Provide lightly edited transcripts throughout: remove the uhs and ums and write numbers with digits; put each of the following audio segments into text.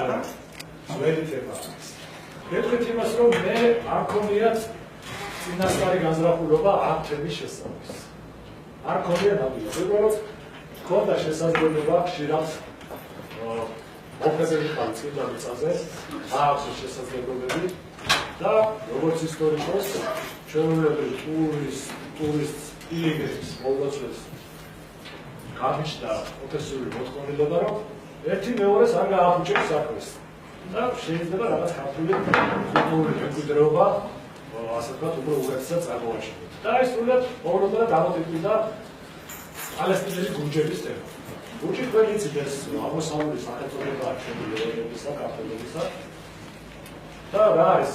არა. ძველი თემა. გეტყვით იმას, რომ მე არ მქონიათ წინასწარი განზრახულობა ამ თემის შესწავლის. არ მქონია ნამდვილად. უბრალოდ მქონდა შესაძლებლობა ხშირად მოხდები ხარ წინა მიწაზე, აქვს შესაძლებლობები და როგორც ისტორიკოს ჩვეულებრივ ტურისტს იმიგრანტს მოვაწვევს გამიშთა პროფესიული მოთხოვნილება, რომ ერთი მეორეს არ გააფუჭებს საქმეს და შეიძლება რაღაც ქართული კულტურული მემკვიდრეობა ასე ვთქვათ, უფრო უღებსად წარმოაჩინოთ. და ეს სრულად მოულოდნელად დამოკიდდა პალესტინელი გურჯების თემა. გურჯი თქვენ იცით ეს აღმოსავლური სახელწოდებაა ჩვენი ეროვნებისა, ქართველებისა და რა არის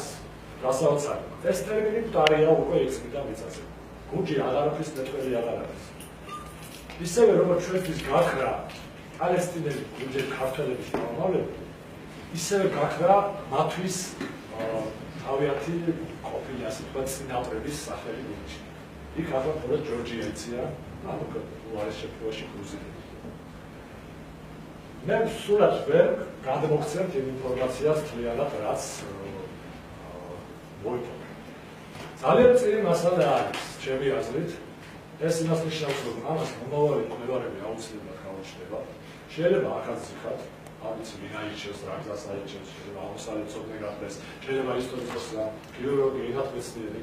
გასაოცარი. ეს ტერმინი მტარია უკვე ექსპერტთა მიწაზე. გურჯი აღარაფრის მეტყველი აღარ არის. ისევე როგორც ჩვენთვის გაქრა პალესტინელი გურჯები ქართველების შთამომავლები, ისევე გაქრა მათთვის თავიანთი ყოფილი ასე ვთქვათ წინაპრების სახელი გურჯი. იქ ახლა მხოლოდ ჯორჯია იცია, ანუ უარის შეფროში გრუზინი. მე სულად ვერ გადმოგცემთ იმ ინფორმაციას თლიანად, რაც მოიპოვა. ძალიან წირი მასალა არის, ჩემი აზრით. ეს იმას ნიშნავს, რომ ამას მომავალი კვლევარები აუცილებლად გაუჩნდება. შეიძლება ახაც ზიხათ, ამიც ვინაირჩევს, რა გზას აიჩევს, შეიძლება აღმოსავლეთ ცოდნე გახდეს, შეიძლება ისტორიკოსი, ფილოლოგი, ენათმეცნიერი.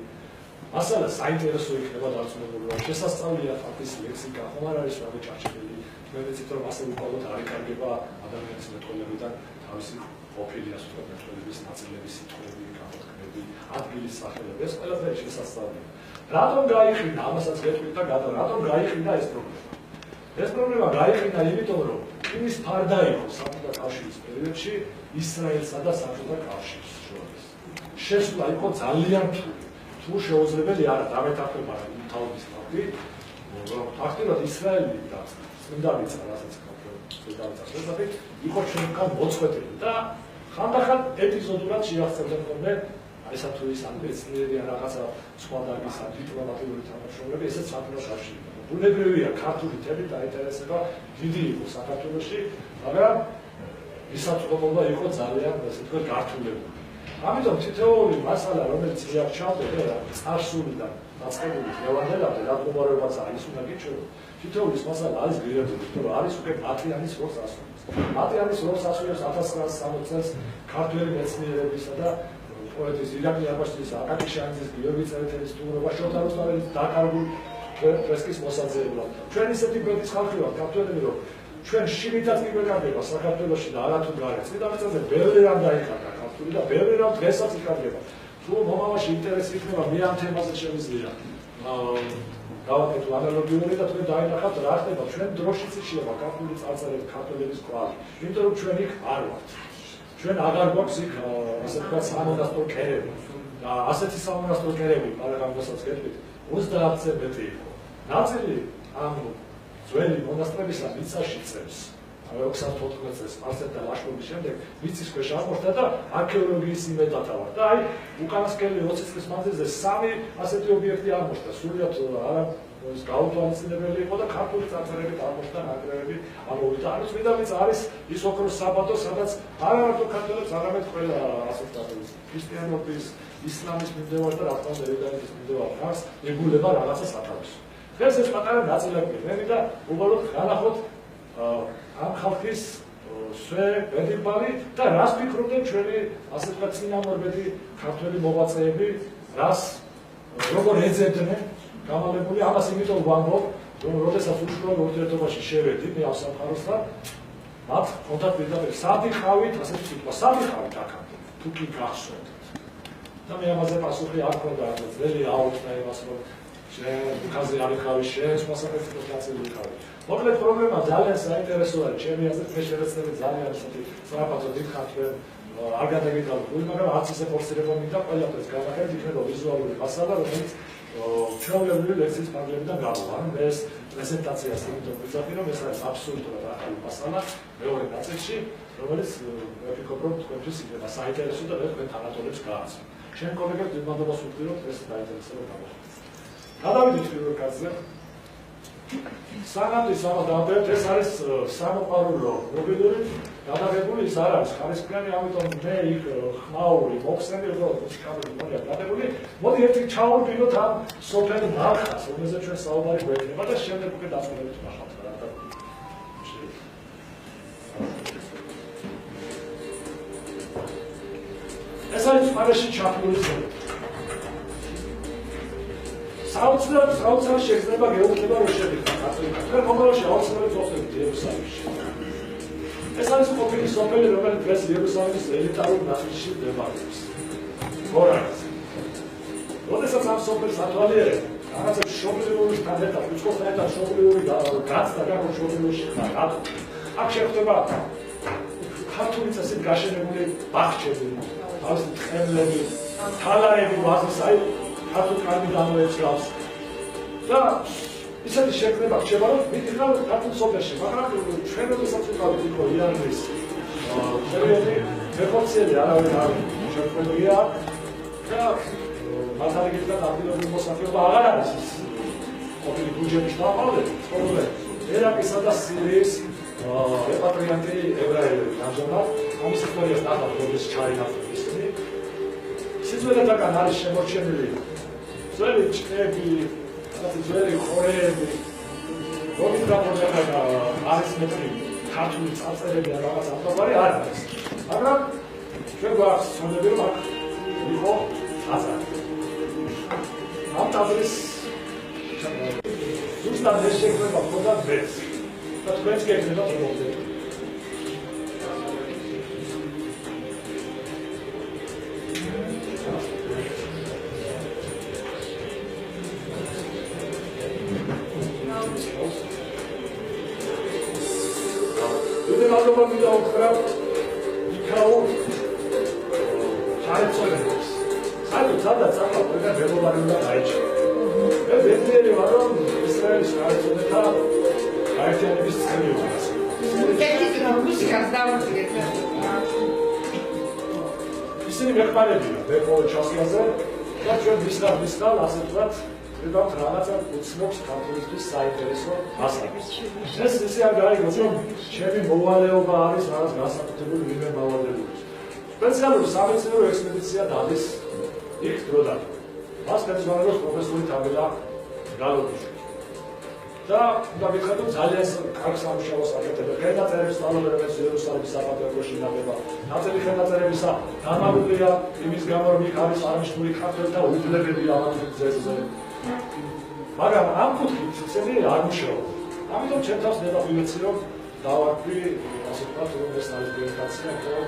მასალა საინტერესო იქნება დარწმუნებული, რომ შესასწავლია ფაქტის ლექსიკა, ხომ არ არის რაღაც ჭარჭელი. თქვენ ვიცით, რომ ასე უყოლოდ არ იკარგება ადამიანის მეტყველებიდან თავისი ყოფილი ასე ვთქვათ მეტყველების ნაწილების სიტყვები, გამოთქმები, ადგილის სახელები, ეს ყველაფერი შესასწავლია. რატომ გაიხინა, ამასაც გეტყვით და რატომ გაიხინა ეს პრობლემა? ეს პრობლემა გაიხინა იმიტომ, რომ იმის ფარდა იყო საბჭოთა კავშირის პერიოდში ისრაელსა და საბჭოთა კავშირს შორის. შესვლა იყო ძალიან რთული. თუ შეუძლებელი არა დამეთანხმება იმ თავის ფაქტი, რომ ფაქტობრივად ისრაელი და წმინდა მიწა, რასაც წმინდა მიწას შესახებ, იყო ჩვენგან მოწყვეტილი და ხანდახან ეპიზოდურად შეახსენებდნენ ხოლმე ესა თუ ის ამბეცნიერი ან რაღაცა სხვა დარგის დიპლომატიური თანამშრომლები, ესეც საბჭოთა კავშირი. ბუნებრივია ქართული თემი დაინტერესება დიდი იყო საქართველოში, მაგრამ ისაწყობობა იყო ძალიან ასე ვთქვათ გართულებული. ამიტომ თითოეული მასალა, რომელიც რეალ ჩავდება წარსულიდან დაწყებული დღევანდელამდე, რა მდგომარეობაც არის, უნდა გიჩვენო. თითოეულის მასალა არის გრირებული, რომ არის უკვე მატიანის როლს ასრულებს. მატიანის როლს ასრულებს 1960 წელს ქართველი მეცნიერებისა და პოეტის ირაკლი აბაშიძის, აკაკი შანიძის, გიორგი წერეთელის სტუმრობა, შოთა რუსთაველის დაკარგული პრესკის მოსაძებნად. ჩვენ ისეთი გვერდის ხალხი ვართ, ქართველები, რომ ჩვენ შიგნითაც კი გვეკარგება საქართველოში და არათუ გარეთ. წმინდა მიწაზე ბევრი რამ დაიხარდა ქართული და ბევრი რამ დღესაც იკარგება. თუ მომავალში ინტერესი იქნება, მე ამ თემაზე შემიძლია გავაკეთო ანალოგიური და თქვენ დაინახავთ რა ხდება ჩვენ დროშიც შეიძლება ქართული წარწერები, ქართველების კვალი. იმიტომ რომ ჩვენ იქ არ ვართ. ჩვენ აღარ გვაქვს იქ ასე ვთქვათ სამონასტრო კერები. და ასეთი სამონასტრო კერები, პარაგამოსაც გეტყვით, 30-ზე მეტი იყო. ნაწილი ამ ძველი მონასტრებისა მიწაში წევს. 614 წელს სპარსელთა ლაშქრობის შემდეგ მიწის ქვეშ აღმოჩნდა და არქეოლოგიის იმედათა ვარ. და აი უკანასკნელი 20 წლის მანძილზე 3 ასეთი ობიექტი აღმოჩნდა. სრულიად არა ის გაუთვალისწინებელი იყო და ქართული წარწერებით აღმოჩნდა ნანგრევები ამოვიდა. ანუ წმინდა მიწა არის ის ოქროს საბადო, სადაც არა მარტო ქართველებს, არამედ ყველა ასე ვთქვათ ქრისტიანობის, ისლამის მიმდევარ და რა თქმა უნდა ევანგელიის მიმდევარ ხალხს ეგულება რაღაცა სათავეში. დღეს ეს პატარა ნაწილაკი მე და უბრალოდ განახოთ ამ ხალხის სვე ბედიბალი და რას ფიქრობდნენ ჩვენი ასე ვთქვათ წინამორბედი ქართველი მოღვაწეები, რას როგორ ეძებდნენ გამალებული ამას იმიტომ ვამბობ, რომ როდესაც უშუალო ურთიერთობაში შევედი მე ამ სამყაროსთან, მათ ჰქონდათ პირდაპირ საფიხავით, ასე ვთქვა, საფიხავით აქამდე, თუ კი გახსოვთ. და მე ამაზე პასუხი არ მქონდა, ძველი აუწყდა იმას, რომ შენ უკაზე არ იყავი, შენ მოსახერხებლად გაწეული იყავი. მოკლედ პრობლემა ძალიან საინტერესო არის, ჩემი აზრით მე შევეცდები ძალიან ისეთი სწრაფად დიქხათ ჩვენ არ გადაგიტანებული, მაგრამ არც ისე ფორსირება მინდა ყველაფერს გავაკეთოთ, იქნება ვიზუალური მასალა, რომელიც ჩვეულებრივი ლექსის ფარგლებიდან გამოვა. ანუ მე ეს პრეზენტაციას იმიტომ ვიძახი, რომ ეს არის აბსოლუტურად ახალი მასალა მეორე ნაწილში, რომელიც მე ვფიქრობ, რომ თქვენთვის იქნება საინტერესო და მე თქვენ თანატოლებს გააცნო. შენ კოლეგებს დიდმადობას ვუხდით, ეს დაინტერესება გამოხატეთ. გადავიდეთ პირველ კაცზე. სანამ ის ამას დავწერთ, ეს არის სამოყვარულო მობილური გადაღებული ის არ არის ხარისხიანი, ამიტომ მე იქ ხმაური მოხსნები უბრალოდ მუსიკალური მონია გადაღებული. მოდი ერთი ჩავუდგინოთ ამ სოფელ მარხას, რომელზეც ჩვენ საუბარი გვექნება და შემდეგ უკვე დაწყებებით ნახავთ რა. ეს არის პარაში ჩაფლული ზოლი. საოცრად შეგრძნება გეუბნება რომ შევიდეთ კათოლიკად. თქვენ მომავალში აუცილებლად ვახდებით იერუსალიმში. ეს არის ყოფილი სოფელი, რომელიც დღეს იერუსალიმის ელიტარულ ნაწილში მდებარეობს. გორაკს. როდესაც ამ სოფელს ათვალიერებ, რაღაცა მშობლიურისთან ერთად, უცხოსთან ერთად მშობლიური გაცდა გამომშობლიურში ხარ. რატო? აქ შეხვდება ქართული წესით გაშენებული ბაღჩები, თავისი ტყემლები, თალარები, ვაზის, აი ქართულ კარგი გამოეცრავს. და ისეთი შექმნება რჩება, რომ მიდიხარ ქართულ სოფელში, მაგრამ ჩვენ როდესაც ვიყავით იქ იანვრის პერიოდი, მეხორციელი არავინ არ შექმნილია და მასალებით და ადგილობრივი მოსახლეობა აღარ არის ის ყოფილი ბუჯეტის დაყოლები, ცხოვრობენ ერაყისა და სირიის რეპატრიანტი ებრაელები ამჟამად ამის ისტორიას ნახავთ, როდეს ჩაინაცვლეს ისინი. სიძველედაგან არის შემორჩენილი ძველი ჭყები, ძველი ხორეები, რომის გამორჩენება არის მეტი ქართული წარწერები და რაღაც ამბავი არ არის. მაგრამ ჩვენ გვაქვს ცნობები, რომ აქ იყო აზარი. ამ ტაბლის ზუსტად ეს შექმნება ხოდა დღეს. და თქვენს გეკნება პრობლემა. მიდაუხრა იქაურ ჩაეწოლებს. საერთოდ სადაც ახლა ვეღარ მეგობარი უნდა გაიჩინო. მე ვეძლიერი ვარ რომ ისრაელის ჩაეწოლებთა გაერთიანების წელი უკრას. მუსიკას დავუძლიეთ. ისინი მეხმარებიან ბექო ჩასვლაზე და ჩვენ ვისხარ ასე ვთქვათ ვიყავთ რაღაცა უცნობს ქართულისთვის საინტერესო ასაკის. ეს ისე არ გაიგოს, რომ ჩემი მოვალეობა არის რაღაც განსაკუთრებული ვინმე მავალებულის. სპეციალური სამეცნიერო ექსპედიცია დადის იქ დროდან. მას ხელმძღვანელობს პროფესორი თაბელა გალობიშვილი. და უნდა ვიხედოთ ძალიან კარგ სამუშაოს აკეთებენ. ხელნაწერებს სწავლობენ იერუსალიმის საპატრიარქოში ინახება. ნაწილი ხელნაწერებისა დამაგრულია იმის გამო, რომ იქ არის აღნიშნული ქართველთა უბნებები ამათ ძეზე. მაგრამ ამ კუთხით ისინი არ მუშაობენ. ამიტომ ჩემ თავს ნება ვიმეცი, რომ დავარქვი, ასე ვთქვათ, რომ ეს არის ბიოგრაფია, რომ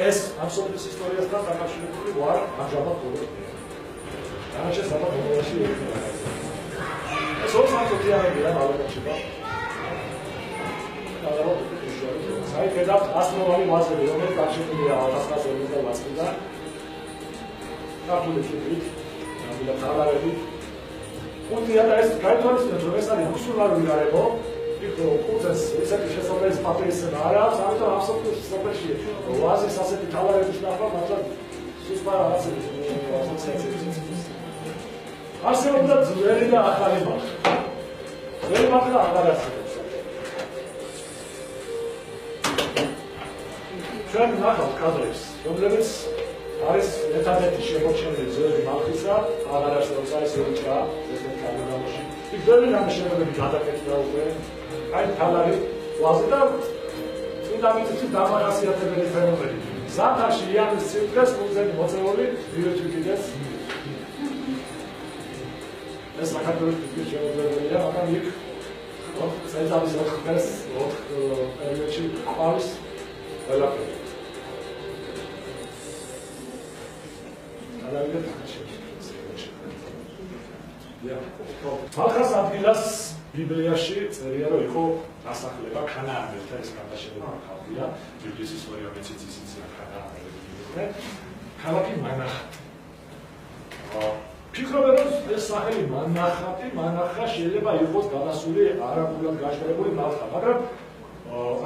ეს ამ სოფლის ისტორიასთან დაკავშირებული ვარ ამჟამად პრობლემა. დანარჩენ საბა მომავალში იქნება. ეს ორი სამწუთიანებია მალებაშება. აი, გადავთ ასტრონომი ვაზები, რომელიც დაშენებულია 1948 წლიდან. ქართული ფიქრით, და თალარები. უთია და ეს გაითვალისწინეთ, რომ ეს არის მუსულმანური გარემო, იქ კუცეს ესეთი შესაძლებელი პატრიოტიზმი არ აქვს, ამიტომ ამ სოფელში ვაზის ასეთი თალარების ნახვა მართლა სუსტა რაღაცები ასოციაციები. არსებობდა ძველი და ახალი მარხა. ძველი მარხა აღარ არსებობს. ჩვენ ნახავთ კადრებს, რომლებიც არის ერთადერთი შემორჩენილი ძველი მარხისა, აღარ არსებობს არის ელჩა, ესეთი კადრებში. იქ ძველი ნამუშევრები გადაკეთდა უკვე, აი თალარი ვაზი და წმინდა მიწის დამახასიათებელი ფენომენი. ზამთარში იანვრის ციფრას კუნძული მოწეული ბიოთიკიდეს ეს საქართველოს ფიქრის შემოძლებელია, მაგრამ იქ წელიწადის 4 პერიოდში ყავს ყველაფერი. მალხას ადგილას ბიბლიაში წერია, რომ იყო დასახლება ქანაანელთა, ეს გადაშენებული ხალხია, ბიბლიის ისტორია მეციც ისიც ქანაანელები იყვნენ. ქალაქი მანახატი. ფიქრობენ, რომ ეს სახელი მანახა შეიძლება იყოს გადასული არაბულად გაშენებული მარხა, მაგრამ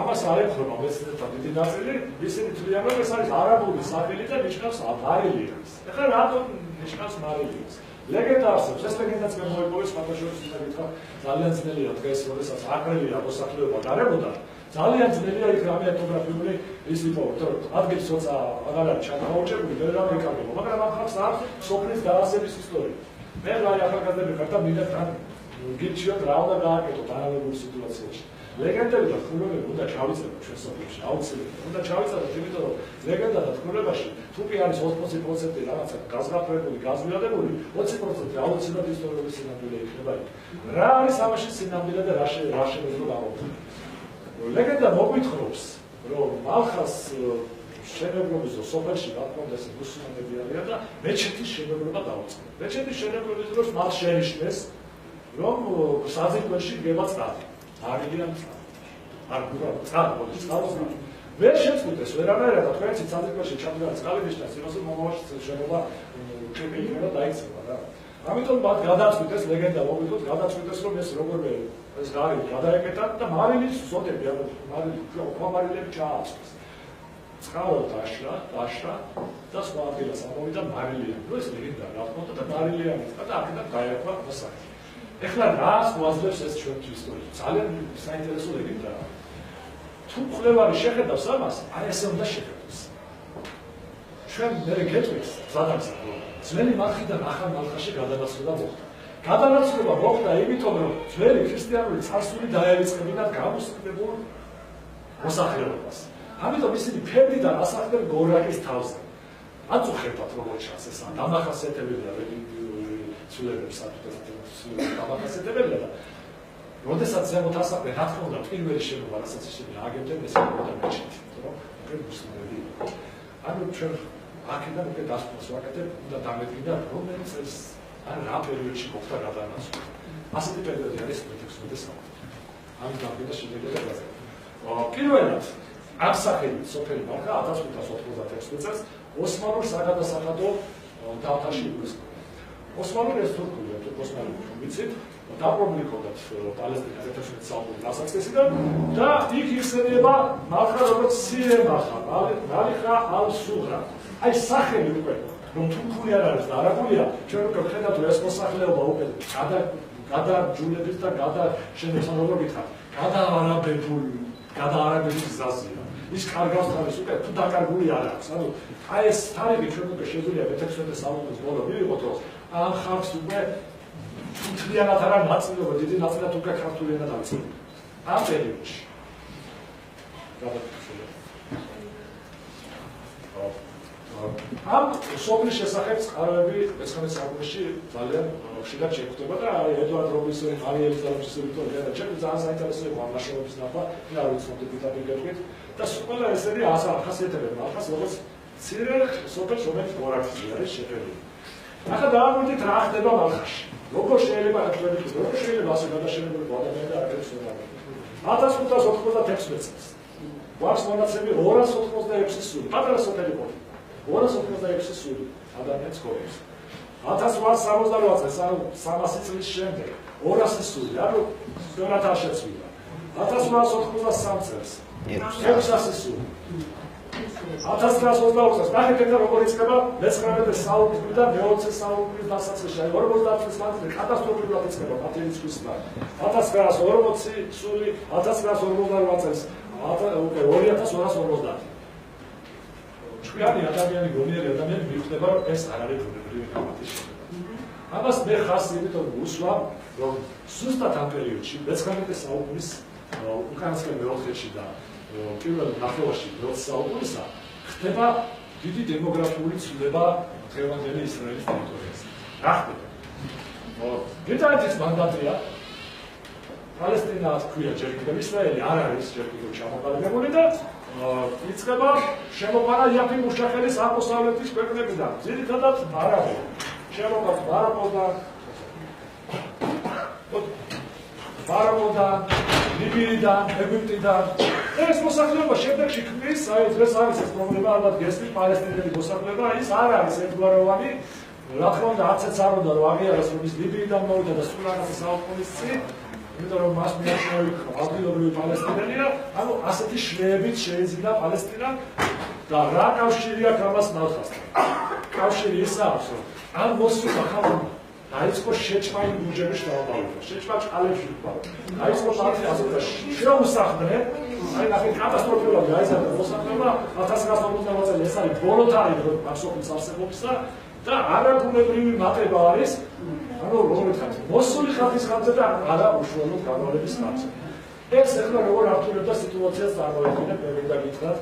ამას არ ეხება მეცნიერთა დიდი ნაწილი, ისინი თვლიან, რომ ეს არის არაბული სახელი და ნიშნავს მარილიას. ეხლა რატომ ნიშნავს მარილიას? ლეგენდა არსებობს, ეს ლეგენდაც მე მოიპოვეს ფათაშორის მითხრა, ძალიან ძნელია დღეს, როდესაც აკრელია მოსახლეობა გარემოდან, ძალიან ძნელია იქ რამე ეთნოგრაფიული ის იპოვოთ, ადგილს როცა აღარ არის ჩამოაუჭებული, ვერ გამეკარგება, მაგრამ ამ ხალხს აქვს სოფლის დაარსების ისტორია. მე რა ახალგაზრდები ხარ და მინდა თან გიჩვენოთ რა უნდა გააკეთოთ ანალოგიურ სიტუაციაში. ლეგენდები და თხოვნები უნდა ჩავიწეროთ ჩვენ სოფლებში, აუცილებლად. უნდა ჩავიწეროთ, იმიტომ რომ ლეგენდა და თხოვნებაში თუკი არის 80% რაღაცა გაზღაპრებული, გაზვიადებული, 20% აუცილებლად ისტორიული სინამდვილე იქნება. რა არის ამაში სინამდვილე და რა შეიძლება გავაკეთოთ? ლეგენდა მოგვითხრობს, რომ მალხას შენებლობის სოფელში რა თქმა უნდა მუსლიმანები არიან და მეჩეთის შენებლობა დაუწყო. მეჩეთის შენებლობის დროს მათ შენიშნეს, რომ საზეიმოში დგება წყალი. არიან წყალი. ვერ შეწყვიტეს ვერანაირად თქვენცი საზეიმოში ჩამდგარი წყალი ნიშნავს იმას, რომ მომავალში შენობა ჩემი იქნება დაიწყება რა. ამიტომ მათ გადაწყვიტეს ლეგენდა მოგვითხრობს, გადაწყვიტეს რომ ეს როგორია ეს გარემო გადაეკეტა და მარილის სოდები, მარილები ჩააწვეს. წყარო დაშრა და სხვა ადგილას ამოვიდა მარილიანი. ეს ლეგენდა რა თქმა უნდა და მარილიანი იყო და აქედან გაერქვა მოსახლე. ეხლა რას მოაძლევს ეს ჩვენთვის ისტორია? ძალიან საინტერესო ლეგენდაა. თუ მკვლევარი შეხედავს ამას, აი ესე უნდა შეხედოს. ჩვენ მე გეტყვით ზადამსახო. ძველი მალხიდან ახალ მალხაში გადანაცვლება მოხდა. გადანაცვლება მოხდა იმიტომ, რომ ძველი ქრისტიანული წარსული დაეწყებინათ გამოსყიდებულ მოსახლეობას. ამიტომ ისინი ფერდიდან ასახდნენ გორაკის თავზე. აწუხებათ როგორც ჩანს ეს დამახასიათებელია ცულებებს დამახასიათებელია და როდესაც ზემოთ ასახდნენ, რა თქმა უნდა, პირველი შენობა, რასაც ისინი აგებდნენ, ეს იყო მეჩეთი, რომ უკვე მუსლიმები იყო. ანუ ჩვენ აქედან უკვე დასკვნას ვაკეთებ, უნდა დამედგინდა რომელიც ეს ან რა პერიოდში მოხდა გადანაცვლა. ასეთი პერიოდი არის მე-16 საუკუნე. ამ გამგედა შეიძლება პირველად ამ სახელით სოფელი მალხა 1596 წელს ოსმალურ საგადასახადო დავთარში იგულისხმება. ოსმალური ეს თურქულია, ოსმალური ვიცით, დაპყრობილი ჰქონდათ პალესტინა 17 საუკუნის დასაწყისიდან და იქ იხსენიება მალხა როგორც სირე მალხა, მალიხა ალ-სუღრა. აი სახელი უკვე რომ თურქული არ არის და არაბულია, ჩვენ უკვე ვხედავთ რომ ეს მოსახლეობა უკვე გადაჯულებით და გადაშენებასთან როგორ გითხართ, გადაარაბების გზაზეა. ის კარგავს თავის უკვე თუ დაკარგული არ აქვს. ანუ აი ეს თარიღი ჩვენ უკვე შეგვიძლია მე-16 საუკუნის ბოლო მივიღოთ, რომ ამ ხალხს უკვე თვითიანად არა ნაწილობა, დიდი ნაწილად უკვე ქართული ენა დაიწყება. ამ პერიოდში. ამ სოფლის შესახებ წყაროები მე-19 საუკუნეში ძალიან ხშირად შეგვხვდება და ედვარდ რობინსონი, მარი ელიზაბეთის ვიქტორია და ჩემი ძალიან საინტერესო იყო ამ ნაშრომების ნახვა, მე არ ვიცნობდი პირდაპირ გეტყვით და ყველა ესენი ახასიათებენ ახას როგორც მცირე სოფელს, რომელიც გორაკში არის შეფერილი. ახლა დავამოვიდეთ რა ხდება მალხაში. როგორ შეიძლება ასე გადაშენებული ადამიანები აქეთ ცხოვრობენ. 1596 წელს გვაქვს მონაცემი 286 სული, პატარა სოფელი იყო. 286 სული ადამიანს გვაქვს. 1868 წელს, ანუ 300 წლის შემდეგ 200 სული, ანუ ბევრად არ შეცვლილა. 1883 წელს 600 სული. 1922 წელს ნახეთ როგორ იწყება მე-19 საუკუნიდან მე-20 საუკუნის დასაწყისში, 50 წლის მანძილზე კატასტროფულად იწყება პატიენის და 1940 სული, 1948 წელს უკვე 2250. ჩვენი ადამიანი, გონიერი ადამიანი მიხვდება, რომ ეს არ არის ბუნებრივი გამათის შედეგი. ამას მე ხას იმიტომ ვუსვა, რომ ზუსტად ამ პერიოდში, მე-19 საუკუნის უკანასკნელ მეოთხედში და პირველ ნახევარში 20 საუკუნისა ხდება დიდი დემოგრაფიული ცვლილება დღევანდელი ისრაელის ტერიტორიაზე. რა ხდება? ბრიტანეთის მანდატია პალესტინა თქვია ჯერ კიდევ ისრაელი არ არის ჯერ კიდევ ჩამოყალიბებული და იწყება შემოყვანა იაფი მუშახელის აღმოსავლეთის ქვეყნებიდან, ძირითადად არაბი. შემოყვანა ბარაბოდან, ლიბიიდან, ეგვიპტიდან. ეს მოსახლეობა შემდეგში ქმნის, აი დღეს არის ეს პრობლემა, ალბათ გესმის პალესტინელი მოსახლეობა, ის არ არის ერთგვაროვანი. რა თქმა უნდა, არცეც არ უნდა რომ აღიაროს, რომ ის ლიბიიდან მოვიდა და სულ რაღაცა საუკუნის წინ, იმიტომ რომ მას მიაჩნია ადგილობრივი პალესტინელია, ანუ ასეთი შრეებით შეიძინა პალესტინა და რა კავშირი აქვს ამას მალხასთან? კავშირი ის აქვს, რომ ამ მოსულა ხალხმა დაიწყო შეჭმა იმ ბუჯების შთამომავლობა, შეჭმა ჭალებში ვიყავ. დაიწყო მათი ასეთა შეუსახდნენ, აი ნახეთ კატასტროფულად გაიზარდა მოსახლეობა 1950 წელი, ეს არის ბოლო თარიღი მახსოვრის არსებობისა და არაბუნებრივი მატება არის, ანუ როგორ ვთქვათ, მოსული ხალხის ხარჯზე და არა უშუალოდ გამავლების ხარჯზე. ეს ახლა როგორ ართულებდა სიტუაციას წარმოედგინეთ, მე მინდა გითხრათ,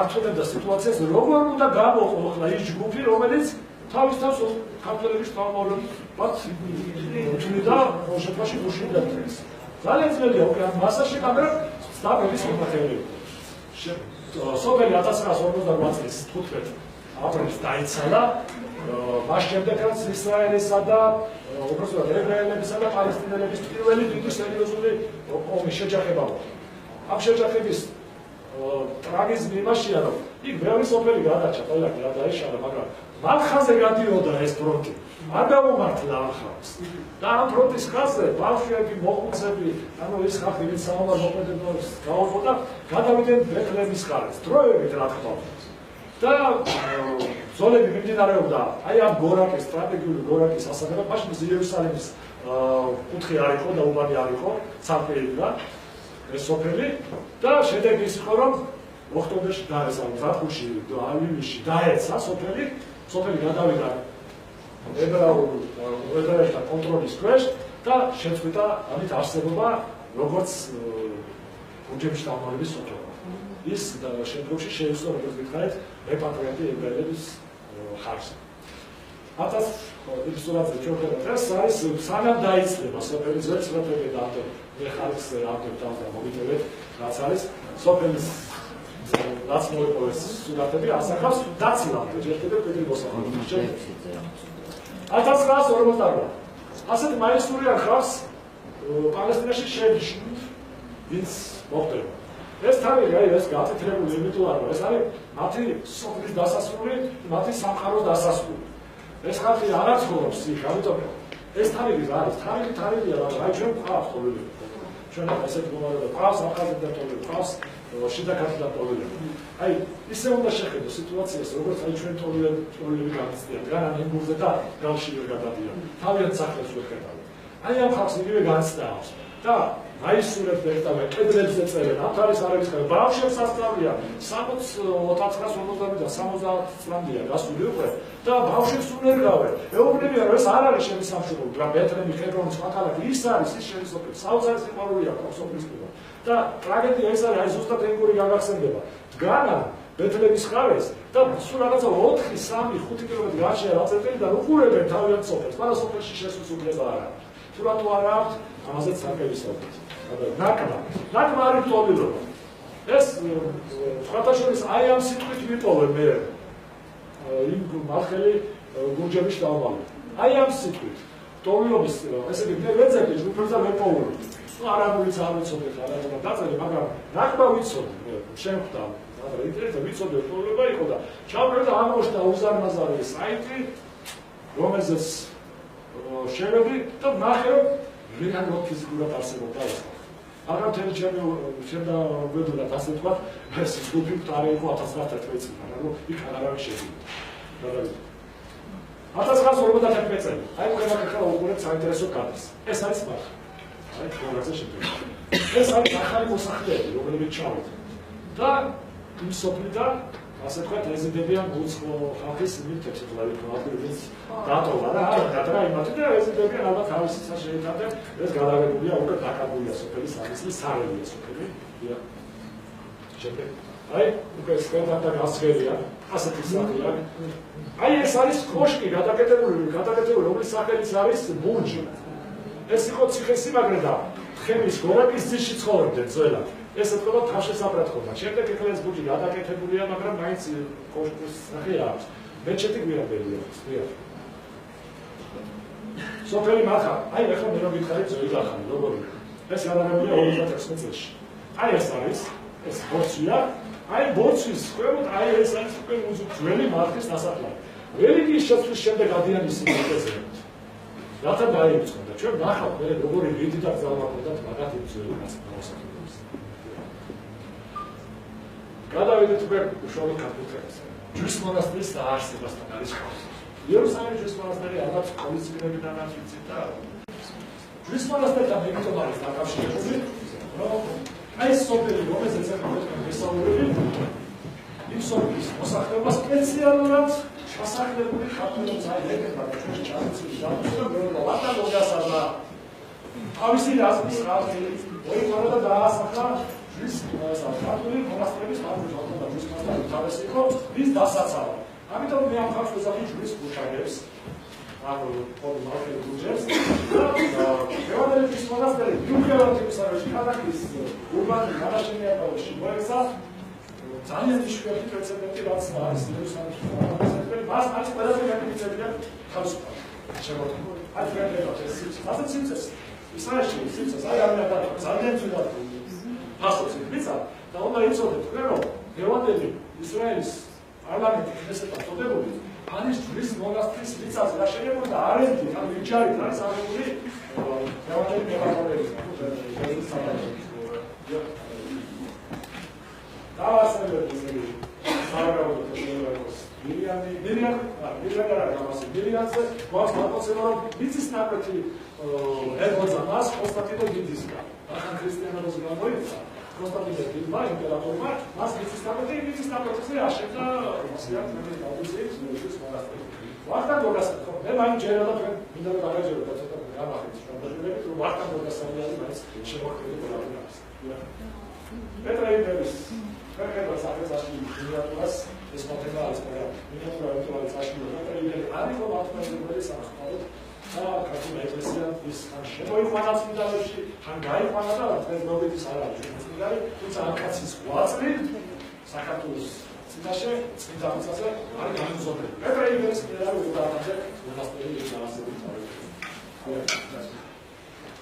ართულებდა სიტუაციას როგორ უნდა გამოყო ახლა ის ჯგუფი, რომელიც თავის თავს ქართველების შთამომავლობად თვლიდა შემთხვევაში უშინდა დღეს. ძალიან ძნელია უკვე ამ მასაში, მაგრამ სტაბილის მომხმარებელი. სოფელი 1948 წლის 15 აპრილს დაიცალა, მას შემდეგაც ისრაელისა და უბრალოდ ებრაელებისა და პალესტინელების პირველი დიდი სერიოზული ომი შეჯახება. ამ შეჯახების ტრაგიზმი იმაშია, რომ იქ ბევრი სოფელი გადარჩა, ყველანი რა დაიშალა, მაგრამ მარხაზე გადიოდა ეს ფრონტი. არ გამომართლა ამ ხალხს. და ამ ფრონტის ხაზზე ბავშვები, მოხუცები, ანუ ის ხალხი, ვინც საომარ მოქმედებას გაუწოდა, გადავიდნენ ბეთლემის ხარეს, დროებით რა თქმა უნდა. და ზოლები მიმდინარეობდა აი ამ გორაკის, სტრატეგიული გორაკის ასაღებად, მაშინ იერუსალიმის კუთხე არ იყო და უბანი არ იყო, სამყეროდა ეს სოფელი და შედეგი ის იყო, რომ ოქტომბერში დაესწრა, ზაფხულში, ავილში დაეცა სოფელი გადავიდა ებრაელთა კონტროლის ქვეშ და შეწყვიტა ამით არსებობა როგორც ბუჯების შთამომავლობის სოფელობა. ის შემდგომში შეეცვალა, როგორც გითხარით, რეპატრიატი ებრაელების ხარჯზე. ათას ისურათზე ჩვენთან ეს არის სანამ დაიწლება სოფელის ვეცრათები და ამ მე ხარჯს ამდენ და მოვიტევეთ, რაც არის სოფელის რაც მოიპოვეს სურათები ასახავს დაცილად ჯერჯერობით პედრი მოსახლეობა. 1948. ასეთ მაისური ახავს პალესტინაში შეჯიშნით, ვინც მოხდება. ეს თარიღი აი ეს გაწითრებული იმიტომ არა, ეს არის მათი სოფლის დასასრული, მათი სამყაროს დასასრული. ეს ხალხი არ აცხოვრობს იქ, ამიტომ ეს თარიღი რა არის? თარიღია, აი ჩვენ ვყავთ ყოველდღე. ჩვენ ასეთ მომავალ ვყავს, ახალ დატოვებული ვყავს, შიდა ქართლ დატოვებული. აი ისე უნდა შეხედო სიტუაციას, როგორც აი ჩვენ ტოლები გამწდიან, განან იმბურზე და გალში ვერ გადადიან. თავიანთ სახელს ვერ ხედავენ. აი ამ ხალხს იგივე განცდა აქვს და აისურებს ერთავე კედლებზე წერენ, ამ თარის არ ეხება, ბავშვებს ასწავლიან, 1950 და 70 წლამდეა გასული უკვე და ბავშვებს უნერგავენ. ეუბნებიან, რომ ეს არ არის შენი სამშობლო, მაგრამ ბეთლემი, ჰებრონი, სხვა ქალაქი ის არის, ის შენი სოფელი, საოცარი სიყვარული აქვს სოფლისკენ. და ტრაგედია ეს არის, აი ზუსტად ენგური გაგახსენდება. დგანა ბეთლემის ხარეს და სულ რაღაცა 4, 3, 5 კილომეტრი გაშია რაწევიდან უყურებენ თავიანთ სოფელს, მაგრამ სოფელში შესვლის უფლება არ აქვს. თუ რატო არ აქვს, ამაზეც საკმაოდ. ნაკმა არის ტოლილობა. ეს სხვათაშორის აი ამ სიტყვით ვიპოვე მე იმ მახელი გურჯების შთამომავლობა. აი ამ სიტყვით ტოლილობის ესე იგი მე ვეძებდი ჯგუფებს და ვეპოვე. ნუ არაბულიც არ ვიცოდი, არაბულა დაწერე, მაგრამ ნაკმა ვიცოდი, შემხვდა, მაგრამ ინტერესა ვიცოდი ტოლილობა იყო და ჩავკრე და ამოშთა უზარმაზარი საიტი, რომელზეც შევედი და ნახე რომ რეალურად ფიზიკურად არსებობდა ეს. მაგრამ მთელი ჩემი და ვედურად ასე თქვა, ეს ჯგუფი მთავარი იყო 1911 წელს, მაგრამ იქ არავის შეგვიდა. 1951 წელი. აი ყველა ხალხი უყურებს საინტერესო კადრს. ეს არის მართლა. აი პროგრამაზე შეგვიდა. ეს არის ახალი მოსახლეები, რომლებიც ჩავედნენ. და იმ სოფლიდან ასე თქვა რეზიდენტიან უცხო ხალხის მითებს, δηλαδή პროგრამის დატოვა და გადარა იმათი და რეზიდენტიან ალბათ თავისი შეიტანდა ეს გადაღებულია უკვე დაკარგულია სოფელის აღისლის სარელია სოფელი. შემდეგ აი უკვე სპეციფიკა გასწრებია ასეთი სახეა. აი ეს არის კოშკი გადაკეთებული, რომლის სახელიც არის ბურჯი. ეს იყო ციხესიმაგრე და თხემის გორაკის ძირში ცხოვრობდნენ ძველად. ეს ეთქობა თავშესაფრად ხდება. შემდეგ ეხლა ეს ბურჯი გადაკეთებულია, მაგრამ მაინც კოშკის სახე აქვს. მეჩეთი გვიაბელია, ხსნია. სოფელი მახა, აი ახლა მე რომ გითხარით ძველი ახალი, როგორ იქ. ეს გადაღებულია 2016 წელს. აი ეს არის, ეს ბორცვია, აი ბორცვის ქვემოთ, აი ეს არის უკვე ძველი მარხის დასახლება. რელიგიის შეცვლის შემდეგ ადიანის სიკვდილზე. რათა დაიწყო და ჩვენ ნახავთ მე როგორი რიდი და ძალმაყრდათ მაგათ იმ ძველი დასახლებას. გადავიდეთ უკვე უშუალო კაპიტალს. ჯვრის მონასტრის დაარსებასთან არის ხალხი. იერუსალიმის ჯვრის მონასტერი ალბათ პოლიციკლებიდან ამცით და ჯვრის მონასტერთან მეკითხვა არის დაკავშირებული, რომ აი სოფელი რომელზეც ახლა მესაუბრები იმ სოფლის მოსახლეობა სპეციალურად ჩასახლებული ქართველი ძაილებმა და ჩვენში ჩამოცილი და ვატანო გასალა თავისი რაზმის რაზმი მოიყვანა და დაასახა ჯვრის ქართული მონასტრების მართლობა და ჯვრის მონასტერი თავისი იყო მის დასაცავად. ამიტომ მე ამ ხალხს ვეძახი ჯვრის ქუჩაგებს ანუ ყოველ მარკეტ გუჯებს და ევალების მონასტერი მიუხედავად იმისა რომ ქალაქის ურბანი განაშენიანებაში მოექცა ძალიან მნიშვნელოვანი პრეცედენტი რაც არის იერუსალიმის მონასტერი მას არის ყველაზე განვითარებული თავისუფლად შემოქმედება აი ფრენდება ეს ასე სიმწეს ისრაელში სიმწეს აი ამერიკა ძალიან ძვირად ფასობს ვიცა და უნდა იცოდეთ თქვენ რომ ევალები ისრაელის პარლამენტი ქნესეტად წოდებული არის ჯვრის მონასტრის მიწაზე და შეიძლება არენდი ან ვიჯარით არის აღებული ევალები მებაღოლების მილიანზე გვაქვს მოგწევა რომ მიწის ნაკვეთი ებოძა მას კონსტანტინე დიდისგან ახალ ქრისტიანობის გამოიცა კონსტანტინე დიდმა იმპერატორმა მას მიწის ნაკვეთზე აშენდა ისიათ მედიტაციის მუზეის მონასტერი ვახტანგ გოგასაძე ხო მე მაინც ჯერა და თქვენ მინდა რომ დაგაჯეროთ და ცოტა გამახეთ შრომდაბილებით რომ ვახტანგ გოგასაძე არის შემოქმედი პოლიტიკას პეტრეიბერის ფერხებას აღწაში მინიატურას ეს მოთება არის და მინიატურა ვიტუალის აშენდა პეტრეიბერი არის რომ ათმეწლიანი სამხატვრო და ქართული ეკლესია ის ან შემოიყვანა წმინდანებში ან გაიყვანა და დღესდღეობით არ არის წმინდანი თუმცა აკაცის ღვაწლი საქართველოს წინაშე წმინდა მიწაზე არის განუზომელი პეტრეიბერის მინერალური უდაბნოზე მონასტერი დაასრულა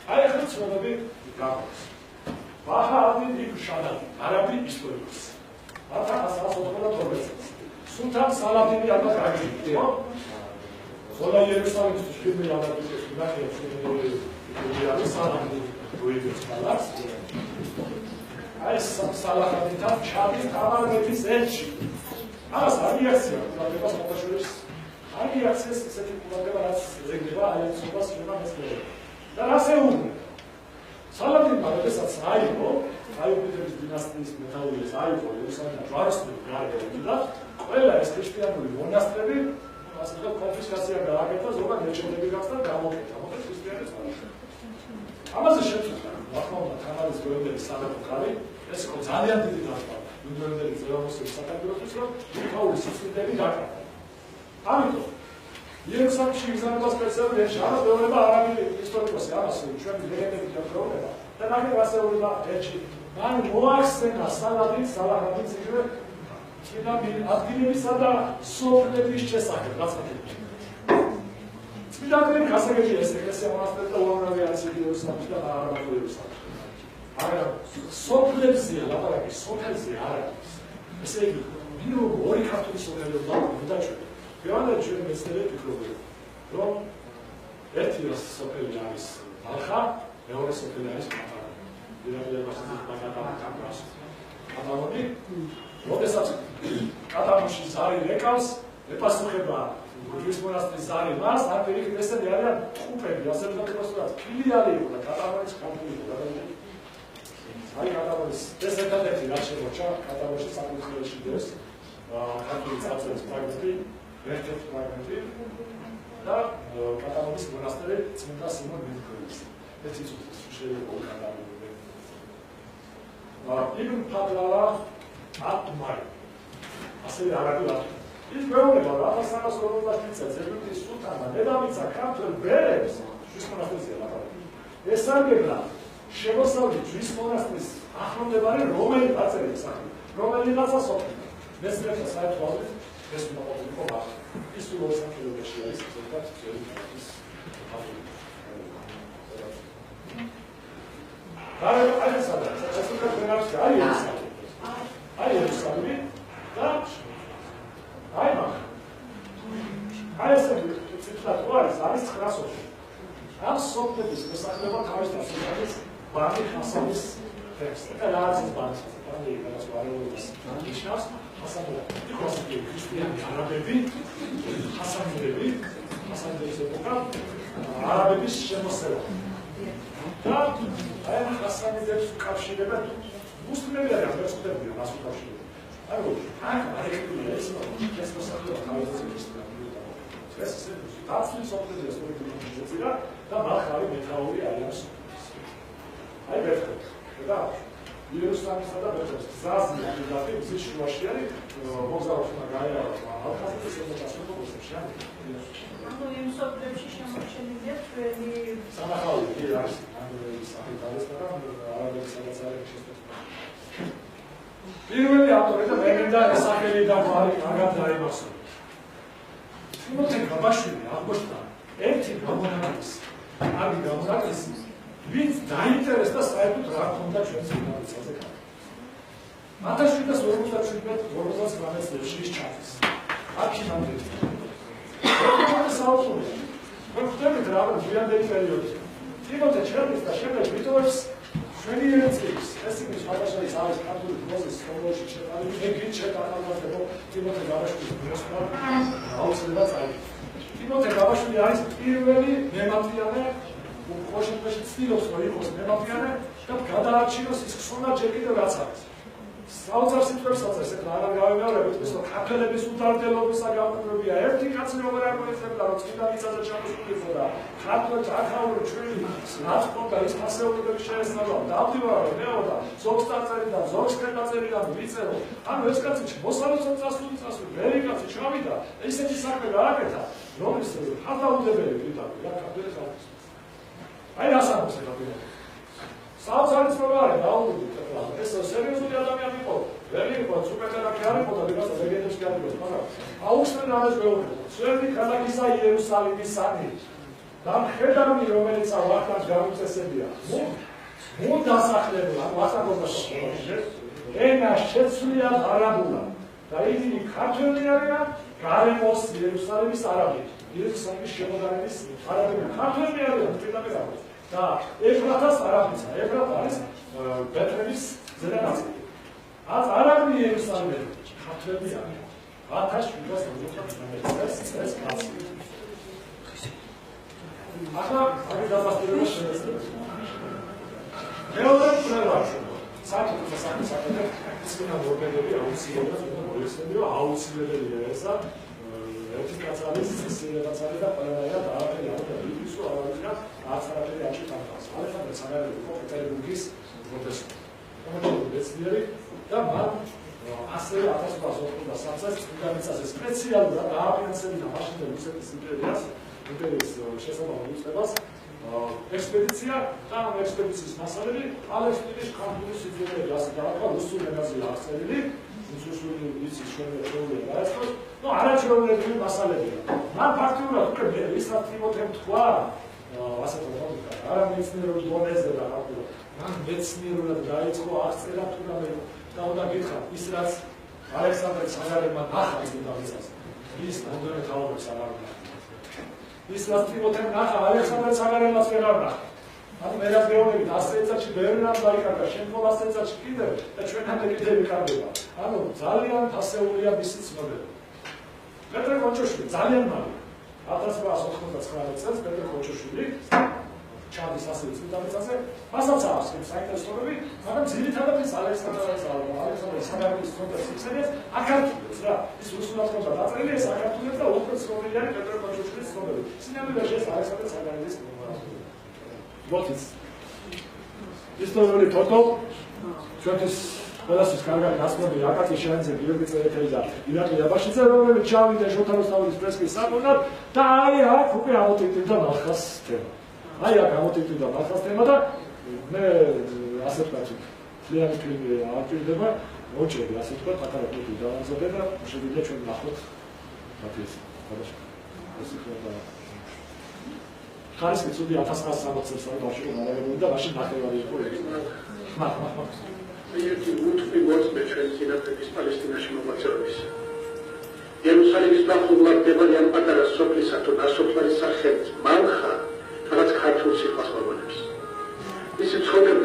აი ახლა ცნობები გაქვს ბაჰაალდინ იბშანად არაბი ისტორიკოსი. მათ 1992 წელს. სულთან სალადინი ალბათ აგიჩნდა. ზოლა იერუსალიმის ფილმი ალბათ ნახეთ ის სალადინი როიგებს ხალხს. აი სალადინთან ჩადის თამარმეთის ელჩი. ამას რეაქცია ყურადღებას მოხდა რეაქციას ისეთი ყურადღება რაც ეგრევა აი ეს სულას შემა მესმედა. და რასეუბნება სალადინმა როდესაც აიღო აიუბიძების დინასტიის მეთაურიც აიღო იერუსალიმის ჯვაროსნული გარეგანი და ყველა ეს ქრისტიანული მონასტრები ასე ვთქვათ კონფისკაცია გააკეთა ზოგადად მეჩეთები გახდა გამოკეთა მოკლედ ქრისტიანი წყაროები ამაზე შეწუხდა ვახმოვდა თამარის გოენდელის სამეფო კარი ეს იყო ძალიან დიდი დაშლა ინდოელების ზევამოსების საქართველოსთვის რომ მიქაულის სიცილები გაკარგა ამიტომ იერუსალიმში იგზავნება სპეციალური ელჩი ამას მეუბნება არაბი ისტორიკოსი ამას ჩვენი ლეგენდებით გავრცელდება და ნახეთ ასეულება ელჩი მან მოახსენა სალადინს იგივე წმინდა ადგილებისა და სოფლების შესახებ გასაგებია წმინდანები გასაგებია ეს ეკლესია მონასტერი და უამრავი არის იერუსალიმში და არაბულ იერუსალიმში მაგრამ სოფლებზეა ლაპარაკი სოფელზე არ არის ესე იგი minimum ორი ქართული სოფელი უნდა ჩვენ Gönül için mesele fikri რომ ერთი სოფელი არის ბალხა, მეორე სოფელი არის კატალონი. ირანელებს კატალონი. კატალონი, როდესაც კატალონში ზარი რეკავს, ეპასუხება ჯვრის მონასტრის ზარი მას, ამ პირიქით ესენი არიან ჯგუფები, ასე ვთქვათ, ფილიალი იყო და კატალონის კამპანი იყო. აი კატალონის ეს ერთადერთი რაც შემორჩა კატალონში საკუთრებაში დღეს ქართული წარწერის ფრაგმენტი ერთ-ერთი ფრაგმენტი და კატალონის მონასტერი წმინდა სიმონ მედიკოვის. ეს იწუთის შეიძლება კატალონი. იბნ ფადლალა ატმარი. ასევე არაბი ის მეუბნება რა 1950 წელს ეგვიპტის სულთანმა დედამიწა ქართველ ბერებს ჯვრის მონასტერზე ლაპარაკი. ესარგებლა შემოსავლით ჯვრის მონასტრის ახლომდებარე რომელი დაწერილი სახლი, რომელიღაცა სოფელი. მესრეთა საერთო აზრით ეს მოყოლიყო ბაღი. ის უბრალოდ სახელობაში არის ზოგადად ძველი ქალაქის ახლი. აი ეს არის, ეს უკვე ფერავს აი იერუსალიმი და აი მაგ. აი ეს ციტატა არის 9 სოფელი. ამ სოფლების მოსახლეობა თავის დასაწყისად ბანი ხასანის ტექსტი და რაც ის ბანი რაც ვარეულობს ნიშნავს ხასანია ხასანი ქრისტიანი არაბები ხასანების ეპოქა არაბების შემოსევა და აი ხასანიდებს უკავშირება მუსლიმები არიან მესხდებიან მას უკავშირდება აი ეს მოსახლეობა თავისუფლად ეს დაცვის სოფლის სტრუქტურა და მახარი მეტაური არის აი ბერხეთ და იერუსალიმსა და ბერხეთს ზაზია და ის შუაში არის მოგზაურობა გაიარა ალხაზის შემოწმებულებში ანუ იმ სოფლებში შემოჩენილია ჩვენი სამახაური კი არის ანუ საფრთხეს და არაბების სადაც არის შესაძლებელი პირველი ავტორი და მე მინდა სახელი და მაგათ დაიმახსოვრო თიმოთე გაბაშვილი აღმოჩნდა ერთი გამონაკლისი ამი გამონაკლისი ვინც დაინტერესდა საერთოდ რა ქონდა ჩვენს ინფორმაციაზე კაცი 1757 წლებში ის ჩადის აქ იმამდე საუკუნე მოხდებით რა გვიანდელი პერიოდი თიმოთე ჩერნის და შემდეგ ვიტოვებს ჩვენი ერეწის ეს ის ფათაშაის არის ქართული პროზის სკოლაში ჩატარებული ეგრით შეტანილობა თიმოთე გაბაშვილის მოსვლა აუცილებლად წაიღო თიმოთე გაბაშვილი არის პირველი მემატიანე უხოშეთში ცდილობს რომ იყოს მემატიანე და გადაარჩინოს ის ხსოვნა ჯერ კიდევ რაც არის საოცარ სიტყვებსაც ეს რა გავიმეორებით ის რომ ქართველების უდარდელობის საგამოწმებია ერთი კაცი როგორ აღმოეცემდა რომ წმინდა მიწაზე ჩამოსულიყო და ქართველთა ახალ ჩვენი ნაცნობი ის მასეულობების შეესწავლა დავდივარო მეოდა ზოგს დაწერდა ზოგს დაწერდა ვიწერო ანუ ეს კაცი მოსალოცო წასული ვერი კაცი ჩავიდა ესეთი საქმე გააკეთა რომლის ხალხაუდებელი ვიტყვი რა ქართველის ხალხს აი ასამოს ეკაბინა საოცარი ცნობა არის დაუბრუნდით ეს სერიოზული ადამიანი იყო ვერი იყო სუპერტენაკი არ იყო და ვიღაცა ლეგენდებს კი არ იყო მაგრამ აუცილებლად არის მეუბნები ძველი ქალაქისა იერუსალიმის სამი და მხედარნი რომელიც ავახთან გამოწესებია მუ დასახლებულა ვასაკობაშო ენა შეცვლილად არაბულად და ისინი ქართველი არიან გარემოს იერუსალიმის არაბები იერუსალიმის შემოგარების არაბები ქართველი არიან პირდაპირ და ეფრათას არაბიცა ეფრათ არის ბეთლემის ზედანაწილი ას არაბი იერუსალიმელი ქართველი არიან 1700 ეს კაცი ახლა აი დაბასტირება შეიძლება მეორე პროგრამა საერთოდ ისინი მორბედები აუცილებელია ესა ერთი კაცალის სილებაცარი და ყველანაირად არაფერი არ დაიწყო არავისგან არც არაფერი არ ჩიტანავს ალექსანდრე საგარეო პეტერბურგის პროფესორი მეცნიერი და მან ასევე 1883 წელს წმინდა მიწაზე სპეციალურად დააფინანსებინა მაშინდელ რუსეთის იმპერიის შესაბამის უწყებას ექსპედიცია და ამ ექსპედიციის მასალები პალესტინის ქართული სიძველეები ასე დაახლა რუსულ ენაზე აღწერილი რუსული ვიცის შემოწმებული დაასწროს ნუ არაჩვეულებრივი მასალებია მან ფაქტიურად უკვე ვისაც თიმოთემ თქვა ასე თქო არა მეცნიერულ დონეზე და ფაქტიურად მან მეცნიერულად დაიწყო აღწერა თუ რამე და უნდა გითხრათ ის რაც ალექსანდრე ცაგარელმა ნახა წმინდა მიწაზე ის მომდევნო თაობებს არ არის ის რაც თიმოთემ ნახა ალექსანდრე ცაგარელმაც ვერ არ ნახა ანუ მე რაც გეუბნებით 100 წელში ბევრი რამ დაიკარგა შემდგომ 100 წელში კიდევ და ჩვენამდე კიდევ იკარგება ანუ ძალიან ფასეულია მისი ცნობები პეტრე კოჩოშვილი ძალიან მალე 1899 წელს პეტრე კოჩოშვილი ჩადის ასევე წმინდა მიწაზე მასაც აქვს ეს საინტერესოები მაგრამ ძირითადად ის ალექსანდრე საგარელის ცნობებს იხსენებს აკარტულებს რა ის რუსულად ხდება დაწერილი ეს აკარტულებს და უფრო ცნობილი არის პეტრე კოჩოშვილის ცნობები სინამდვილეში ეს ალექსანდრე საგარელის მოთის ისტორიული ფოტო ჩვენთვის ყველასთვის კარგად გასწრებული აკაკი შენძე გიორგი წერეთელი და ირაკლი აბაშიძე რომლებიც ჩავიდნენ შოთა რუსთაველის პრესკის საკონად და აი აქ უკვე ამოტიტვიდა მალხას თემა აი აქ ამოტიტვიდა მალხას თემა და მე ასე ვთქვათ ძალიან ფილმი აკეთდება მოჭედი ასე ვთქვათ პატარა კლიპი დავამზადე და შევიდე ჩვენ ნახოთ მათეს ეს იქნება ხარისხი ცუდი 1960 წელს არის ბავშვი განაგებული და მაშინ ნახევარი იყო ეს ერთი უთხვი მოწმე ჩვენი წინაპრების პალესტინაში მოღვაწეობის. იერუსალიმის დახურულად დებალი ამ პატარა სოფლისა თუ ნასოფლარის სახით მალხა, რაღაც ქართულ სიტყვას მოგვანებს. მისი ცხოვრება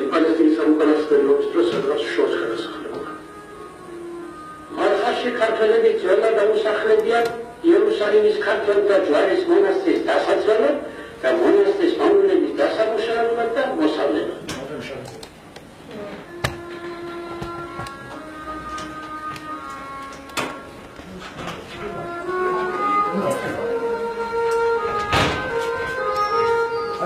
მონასტერობის დროს სადღაც შორს გადასახლებულა. მალხაში ქართველები ძველად დაუსახლებიან იერუსალიმის ქართველთა ჯვარის მონასტრის დასაწყებად და მონასტრის მამულების დასამუშავებლად და მოსავლელად.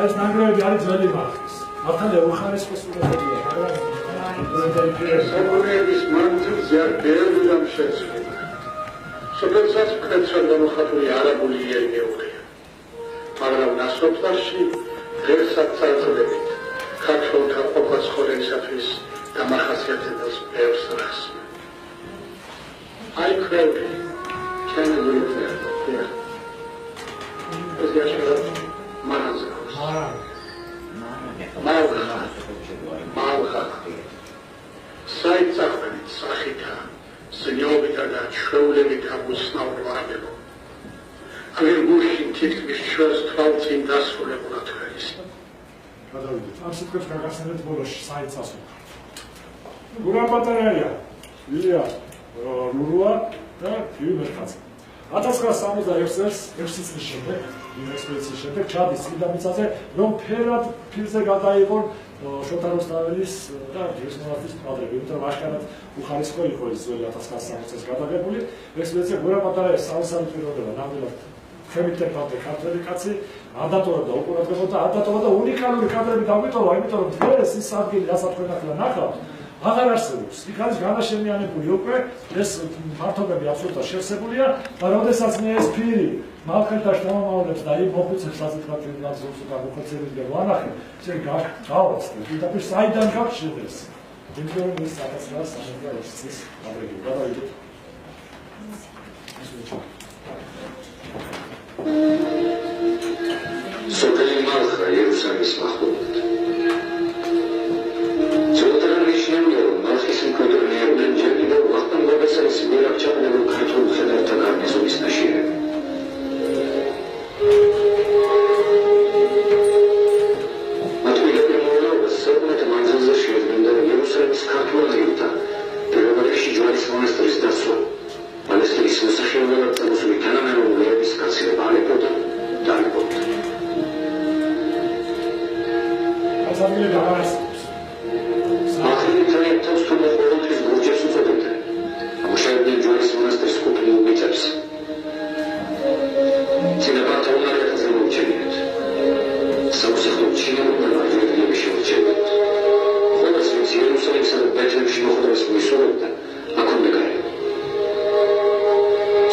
ეს ნანგრევები არის ძველი მარხის. მართალია უხარისხოს უყურებელია, მაგრამ საკურების მანძილზე არ ბევრი რამ შეცვლილა. სოფელსაც მკრეცად გამოხატული არაბული იერი მეუღია. მაგრამ ნასოფლარში ღირსად წარწლებით ქართველთა ყოფა ცხოვრებისათვის დამახასიათებელს ბევრს რახსნა. აი ქვევი, ჩემი გულწრფელი. ეს გაშორდა მანაზა. Malcha. Საიტახმით სახითა, სნიობითა და ჩვეულებით ამოსნაურვარებო. აღარ გუშინ თითქმის ჩვენს თვალწინ დასრულებულად ხერის. გადავიდეთ. ამ სიტყვებს გაგახსენებთ ბოლოში საიტს ასულა. გურაპატარია, ილია რურუა და ფიუ მერკაცი. 1966 წელს 6 წლის შემდეგ, იმ ექსპედიციის შემდეგ ჩადის წინდამიწაზე, რომ ფერად ფილზე გადაიღონ შოთა რუსთაველის და ჯგირსმოასტის კვადრები, იმიტომ რომ აშკარად უხარისხო იყო ის ძველი 1960 წელს გადაღებული. ექსპედიცია გურაპატარიას სავსარი პიროვნება, ნამდვილად ხემიტებამდე ქართველი კაცი ადატოვებდა უყურებდებოდა, ადატოვებდა უნიკალური კადრები დაგვიტოვა, იმიტომ რომ დღეს ის ადგილი, რასაც თქვენ ახლა ნახავთ, აღარ არსებობს. იქ არის განაშენიანებული უკვე, ეს მართობები აბსოლუტურად შევსებულია და როდესაც მე ეს ფირი მალხელთა შთამომავლებს და იმ ოფიცერს ასე თქვა ტრიბუნალს და მოხოცებისგან ვანახე, შენ გავაცდე, პირდაპირ საიდან გავშენდეს. იმიტომ რომ ეს 1960 წლის კადრები გადავიდეთ. სოფელი მალხა იერუსალიმის მახლობლად. მალხის მკვიდრნიებდნენ ჯერ კიდევ ვახტანგ ბაბასალის მიერ ჩაყენებულ ქართულ მხედართა გარნიზონის ნაშიერები. მათ პირდაპირ მოვალეობას საკუთარ მანძილზე შეეძებნდა იერუსალიმის ქართულ ადგილთა პირველ რიგში ჯვარის მონასტრის დასვა, პალესტინის მოსახლეობამ წამოსული თანამემამულეების გაცილება ალეპოდან და ალეპოდან. ეს ადგილი აღარასწორებს. ამუშავებდნენ ჯვარის მონასტრის კუთვნილ მიწებს. წინაპართა უნარეთაზე მოუჩენიათ. სამოსახლო ჩინელები და მარჯვენილები შეურჩენიათ. ყველას, ვინც იერუსალიმსა და ბეთლემში მოხვედრას მოისურვებდა, აქამდე გაეღო.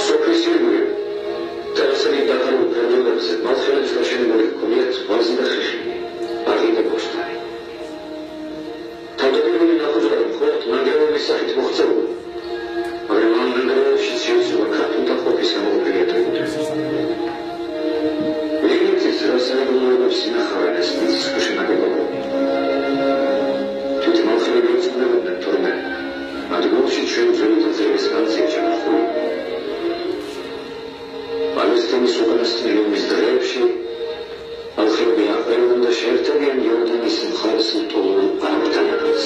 სოფლის ირგვლივ ტერასებით დაფარულ ფერდობებზე მალხელებს გაშენებული ჰქონიათ ვაზი და ხიხი, ბაღი და ბოსტანი. თავდაპირველი ნახუჭრები მხოლოდ ნანგრევების სახით მოღწეულობდნენ. მაგრამ ამ ნანგრევებშიც შეიცვალა ქართულთა ყოფის გამოგონილი ატრიბუტები. რიგითის რასაერთობებს ინახავენ ეს მიწისქვეშ შენაკლებები. თვითონ მალხელები უწოდებდნენ, თორემე ადგილში ჩვენ ძველი დაწერის განცია ჩამოხული. პალესტინის უკანასკნელი ომის დღეებში მალხელები აყენებდნენ და შეერთებიან იორდანიის მხარეს ლტოლურ არაბთან ერთად.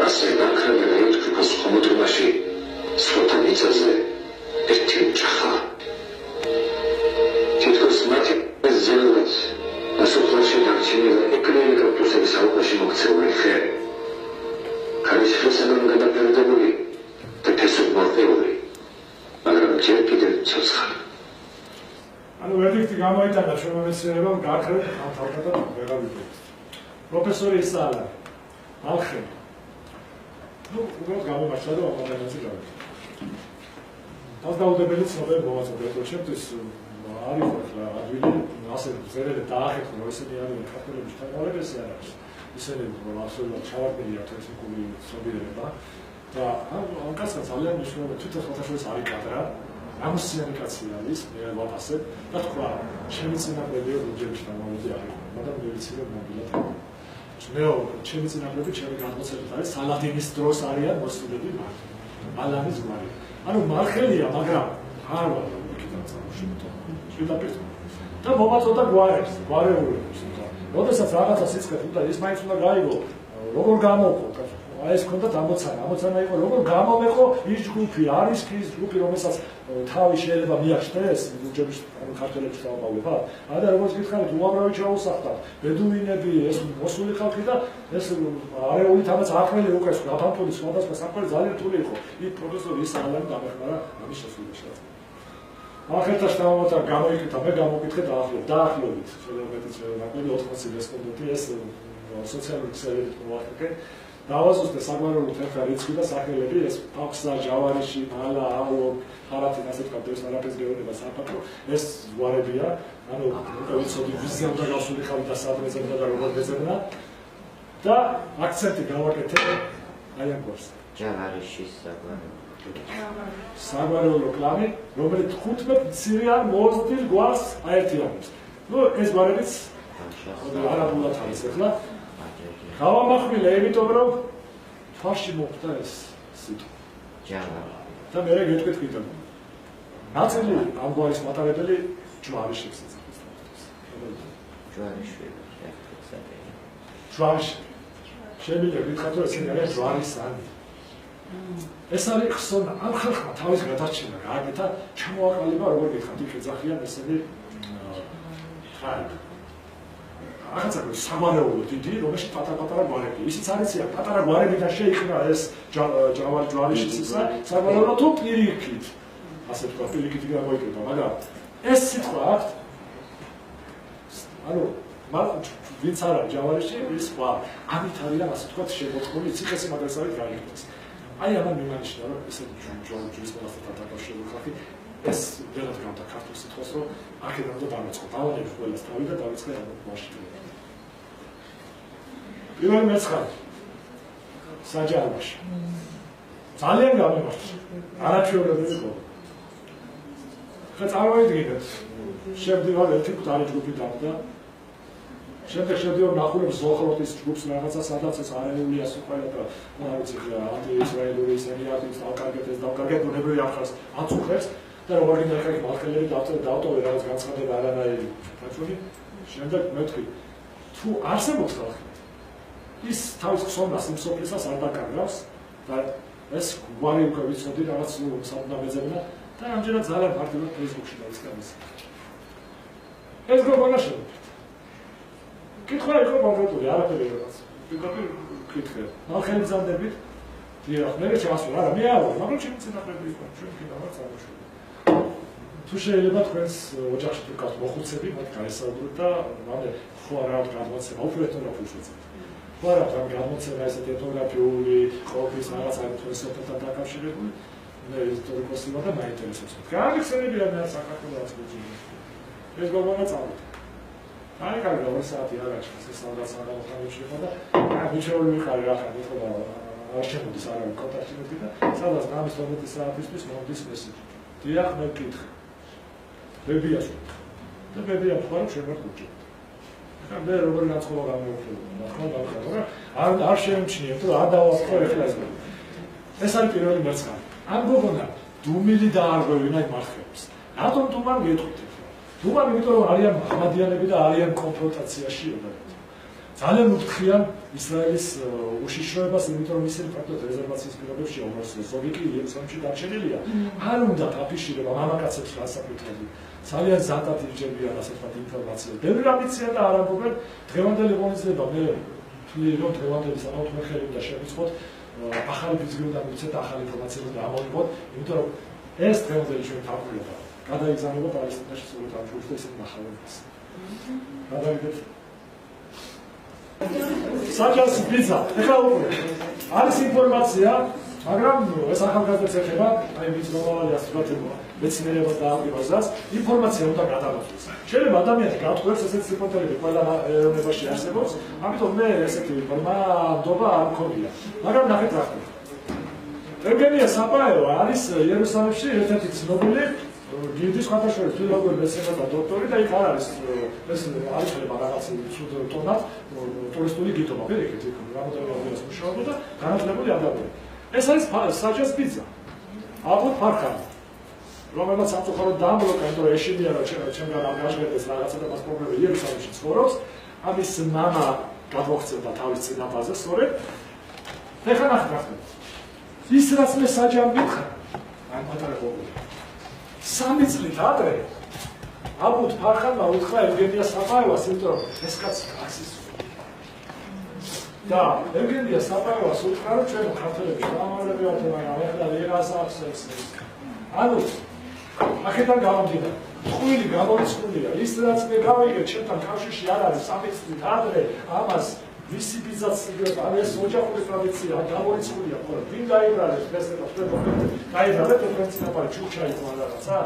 ასე განხრები და ეთქიფას ხომოთრობაში სხვათა მიწაზე ერთი უჭახა. თითქოს მათი ზელად ასოფლარში დარჩენილი ეკონომიკა პლუსების ალყაში მოქცეული ხე. ქარის ხელსაგან გადაფერდებული და ფესვით მორყეული, მაგრამ ჯერ კიდევ ცოცხალი. ანუ ვერდიქტი გამოიტანა ჩვენმა მეცნიერებამ გაახრეთ ამ თავდადა ვეღარ ვიგვით. პროფესორი ისალა ალხე. უბრალოდ გამომართლა და ამ ადამიანზე გავიქცა. დასდაუდებელი ცნობები მოვაწოდეთ, რომ ჩემთვის არის ახლა ადვილი ასე ზერელი დაახერხო, რომ ესენი არიან ქართველების თანავალებესი არ არის. ისინი აბსოლუტურად ჩავარდნილია ტექნიკური ცნობიერება და ამ კაცს ძალიან მნიშვნელოვანი თვითონ ხალხაშორის არის კადრა. ამოსიანი კაცი არის, მე ვაფასებ და თქვა, ჩემი წინაპრები რუჯების თანავალები არის, მაგრამ მივიცილებ მობილად. მეო ჩემი წინაპრები ჩემი განმოცემით არის სალადინის დროს არიან მოსულები მათ. ალანის გვარი. ანუ მარხელია, მაგრამ არ ვარ იქიდან წამოშობთ. პირდაპირ და მომაწოდა გვარებს, გვარეულებს. როდესაც რაღაცა სიცხეთ უნდა ის მაინც უნდა გაიგო, როგორ გამოვყო, აი ეს ქონდათ ამოცანა იყო, როგორ გამომეყო ის ჯგუფი, არის კი ის ჯგუფი, რომელსაც თავი შეიძლება მიაღწიეს, ჯგუფის ქართველებს დავყავებთ. და როგორც გითხარით, უამრავი ჩაუსახდა, ბედუინები, ეს მოსული ხალხი და ეს არეული თამაც აყრელი უკვე გაფანტული სხვადასხვა საქმე ძალიან რთული იყო. იქ პროფესორი ის ალანი დამეხმარა ამის შესრულებაში. ახერთა შთამომავალთა გამოიკეთა, მე გამოვკითხე დაახლოებით, შეიძლება მეტიც ნაკლები 80 რესპონდენტი ეს სოციალური ქსელებით მოვახერხე. დავაზუსტე საგვარეულო თერხა რიცხვი და სახელები, ეს ფაქსა, ჯავარიში, მალა, ალო, ხარათინ, ასე ვთქვათ, ეს არაფერს გეუბნება საფაქრო, ეს ზღვარებია, ანუ უკვე ვიცოდი ვიზზე უნდა გავსულიყავი და სად მეძებნა და როგორ მეძებნა და აქცენტი გავაკეთე აი ამ გვარს. ჯავარიშის საგვარეულო კლანი, რომელიც 15 მცირე მოზრდილ გვარს აერთიანებს. ნუ ეს გვარებიც არაბულად არის ახლა. გავამახვილე, იმიტომ რომ თვალში მოხვდა ეს სიტყვა. ჯავარი. და მე გეტყვით, ნაწილი ამ გვარის მატარებელი ჯვარიშებს ეძახის. ჯვარიშვილი. ჯვარიში. შემიძლია გითხრათ, რომ ესენი არიან ჯვარისანი. ეს არის ხსოვნა, ამ ხალხმა თავის გადარჩენა გააკეთა, ჩამოაყალიბა, როგორ გითხრათ, იქ ეძახიან ესენი რაღაცა საგვარეულო დიდი, რომელშიც პატარ-პატარა გვარები. ისიც არიციან, პატარა გვარებიდან შეიქმნა ეს ჯვარიშის ისა, საგვარეულო თუ პირიქით. ასე თქვა, პირიქით გამოიკრება, მაგრამ ეს სიტყვა აქვს. ანუ ვინც არ არის ჯავარიში, ის სხვა. ამით არიან, ასე თქვა, შემოწყობილი ციხესიმაგრესავით მაგალითად გაიგებს. აი ამან მიმანიშნა, რომ ესეთი ჯვარის მონასტერთან დაკავშირებული ხალხი ეს ვერად გამდა ქართულ სიტყვას, რომ აქედან უნდა დამეწყო. დავანებთ ყველას თავი და დავიწყე ამ მაშინ. პირველი მეცხადი საჯარიმოში. ძალიან გამემართა. არაჩვეულებრივი იყო. ხა წარმოიდგინეთ, შევდივარ ერთი მკვდარი ჯგუფი დამდა. შემდეგ შევდივარ ნახურებს ზოხროთის ჯგუფს რაღაცა, სადაც ეს არეული ასე ყველა და არ ვიცი რა, ანტიისრაელური ისინი არის, დავკარგეთ ბუნებრივი ამხელს აწუხებს და როგორ გინდა ხა მალხელები დავტოვე რაღაც განცხადება არანაირი. თქო, შემდეგ მეთქვი, თუ არსებობს ხალხი ის თავის ხსოვნას იმ სოფლისას არ დაკარგავს და ეს გვარი უკვე ვიცოდი რაღაც საუბნა მეძებნა და ამჯერად ძალიან ფართოდ ფეისბუქში დაიწყებს. ეს გოგონაში კითხვა იყო კონკრეტული, არაფერი რაღაც. პირდაპირ კითხე. ხელი გზადებით. დიახ, მე შეასრულა რა, მე არა, მაგრამ ჩემი წინაპრები იყო, ჩვენ კიდევ არ წარმოშობილ. თუ შეიძლება თქვენს ოჯახში თუ გქონდათ მოხუცები, მათ გაესაუბროთ და მანე ხო არა გამოცემა, უფრო ეთნოგრაფიის ხო არა გამოცემა ესეთი ეთნოგრაფიული ყოფის რაღაც არის თქვენს სოფელთან დაკავშირებული, მე ისტორიკოსი ვარ და მაინტერესებს. გამიხსენებია მე საქართველოს გუჯი. ეს გოგონა წავიდა. აი კარგი 2 საათი აღარ ეს სადაც აღმოჩნდა იყო და მიჩეული ვიყარი რა ხარ იყო და არ შემოდის არა კონტაქტი მედი და სადაც გამის 12 საათისთვის მომდის მესიჯი. დიახ, მე ვკითხე. ბებიას და ბებია მხარ შემოგვიჭი. ახლა მე როგორ განწყობა გამოვხილო, მაგრამ არ შემჩნიეთ რომ არ დავასწრო ეხლა ეს. ეს არის პირველი მერცხალი. ამ გოგონა დუმილი დაარღვევინა მართლებს. რატომ დუმან გეტყვით? დუმან იმიტომ რომ არიან მაჰმადიანები და არიან კონფრონტაციაში ერთად. ძალიან უთხრიან ისრაელის უშიშროებას, იმიტომ რომ ისინი ფაქტობრივად რეზერვაციის პირობებში უმრავლესობა ზოგი კი იერუსალიმში დარჩენილია. არ უნდა დაფიშირება მამაკაცებს გასაკუთრებით. ძალიან ზატად ირჩევიან ასე ვთქვათ ინფორმაციას. ბევრი რამიცია და არ ამბობენ დღევანდელი ღონისძიება მე თვლი რომ დღევანდელი სამართლე ხელი უნდა შევიწყოთ ახალი ფიზიკური და მიცეთ ახალი ინფორმაციები და ამოვიღოთ, იმიტომ რომ ეს დღევანდელი ჩვენი თავმოყრება გადაიგზავნება პალესტინაში სულ თავშუს და ისინი ნახავენ. გადავიდეთ საჯარის ბიძა, ეხლა უკვე არის ინფორმაცია, მაგრამ ეს ახალგაზრდებს ეხება, აი მის მომავალი ასტრატეგია, მეცნიერება და აღებაზას, ინფორმაცია უნდა გადავაწყდეს. შეიძლება ადამიანი გათხოვებს ესეთი სიკვდილები ყველა ეროვნებაში არსებობს, ამიტომ მე ესეთი ინფორმაცია არ მქონია. მაგრამ ნახეთ რა ხდება. ევგენია საპაევა არის იერუსალიმში ერთ-ერთი ცნობილი გილდის ხათაშორის ფილოლოგიური მეცნიერება და დოქტორი და იქ არ არის ეს არის რაღაც ცუდ ტონად ტურისტული გიდობა ვერიქით იქ რამოდენიმე დღეს მუშაობდა და განათლებული ადამიანი. ეს არის საჯას ბიძა აბუ ფარხანი რომელსაც სამწუხაროდ დაამბლოკა, იმიტომ რომ ეშინია რომ ჩემგან არ გაჟღერდეს რაღაცა და მას პრობლემა იერუსალიმში ცხოვრობს. ამის მამა გადმოხცება თავის წინაპარზე, სწორედ. ეხლა ნახეთ. ის რაც მე საჯამ მითხრა, აი პატარა გოგო. 3 წლით ადრე აბუდ ფარხანმა უთხრა ევგენია საპაევას, იმიტომ რომ ეს კაცი კაცის და ევგენია საპაევას უთხრა, რომ ჩვენ ქართველები გამარები ვართ, მაგრამ ეხლა ვერას ახსენს. ანუ აქედან გამომდინარე, ტყუილი გამორიცხულია, ის რაც მე გავიგე, ჩემთან კავშირში არ არის 3 წლით ადრე ამას ვისი ბიზაც ან ეს ოჯახური ტრადიცია გამორიცხულია, ხოლო ვინ გაიბრალებს დღესდღეობით გაიბრალეთ თქვენ წინაპარი ჩურჩაიტო ან რაღაცა?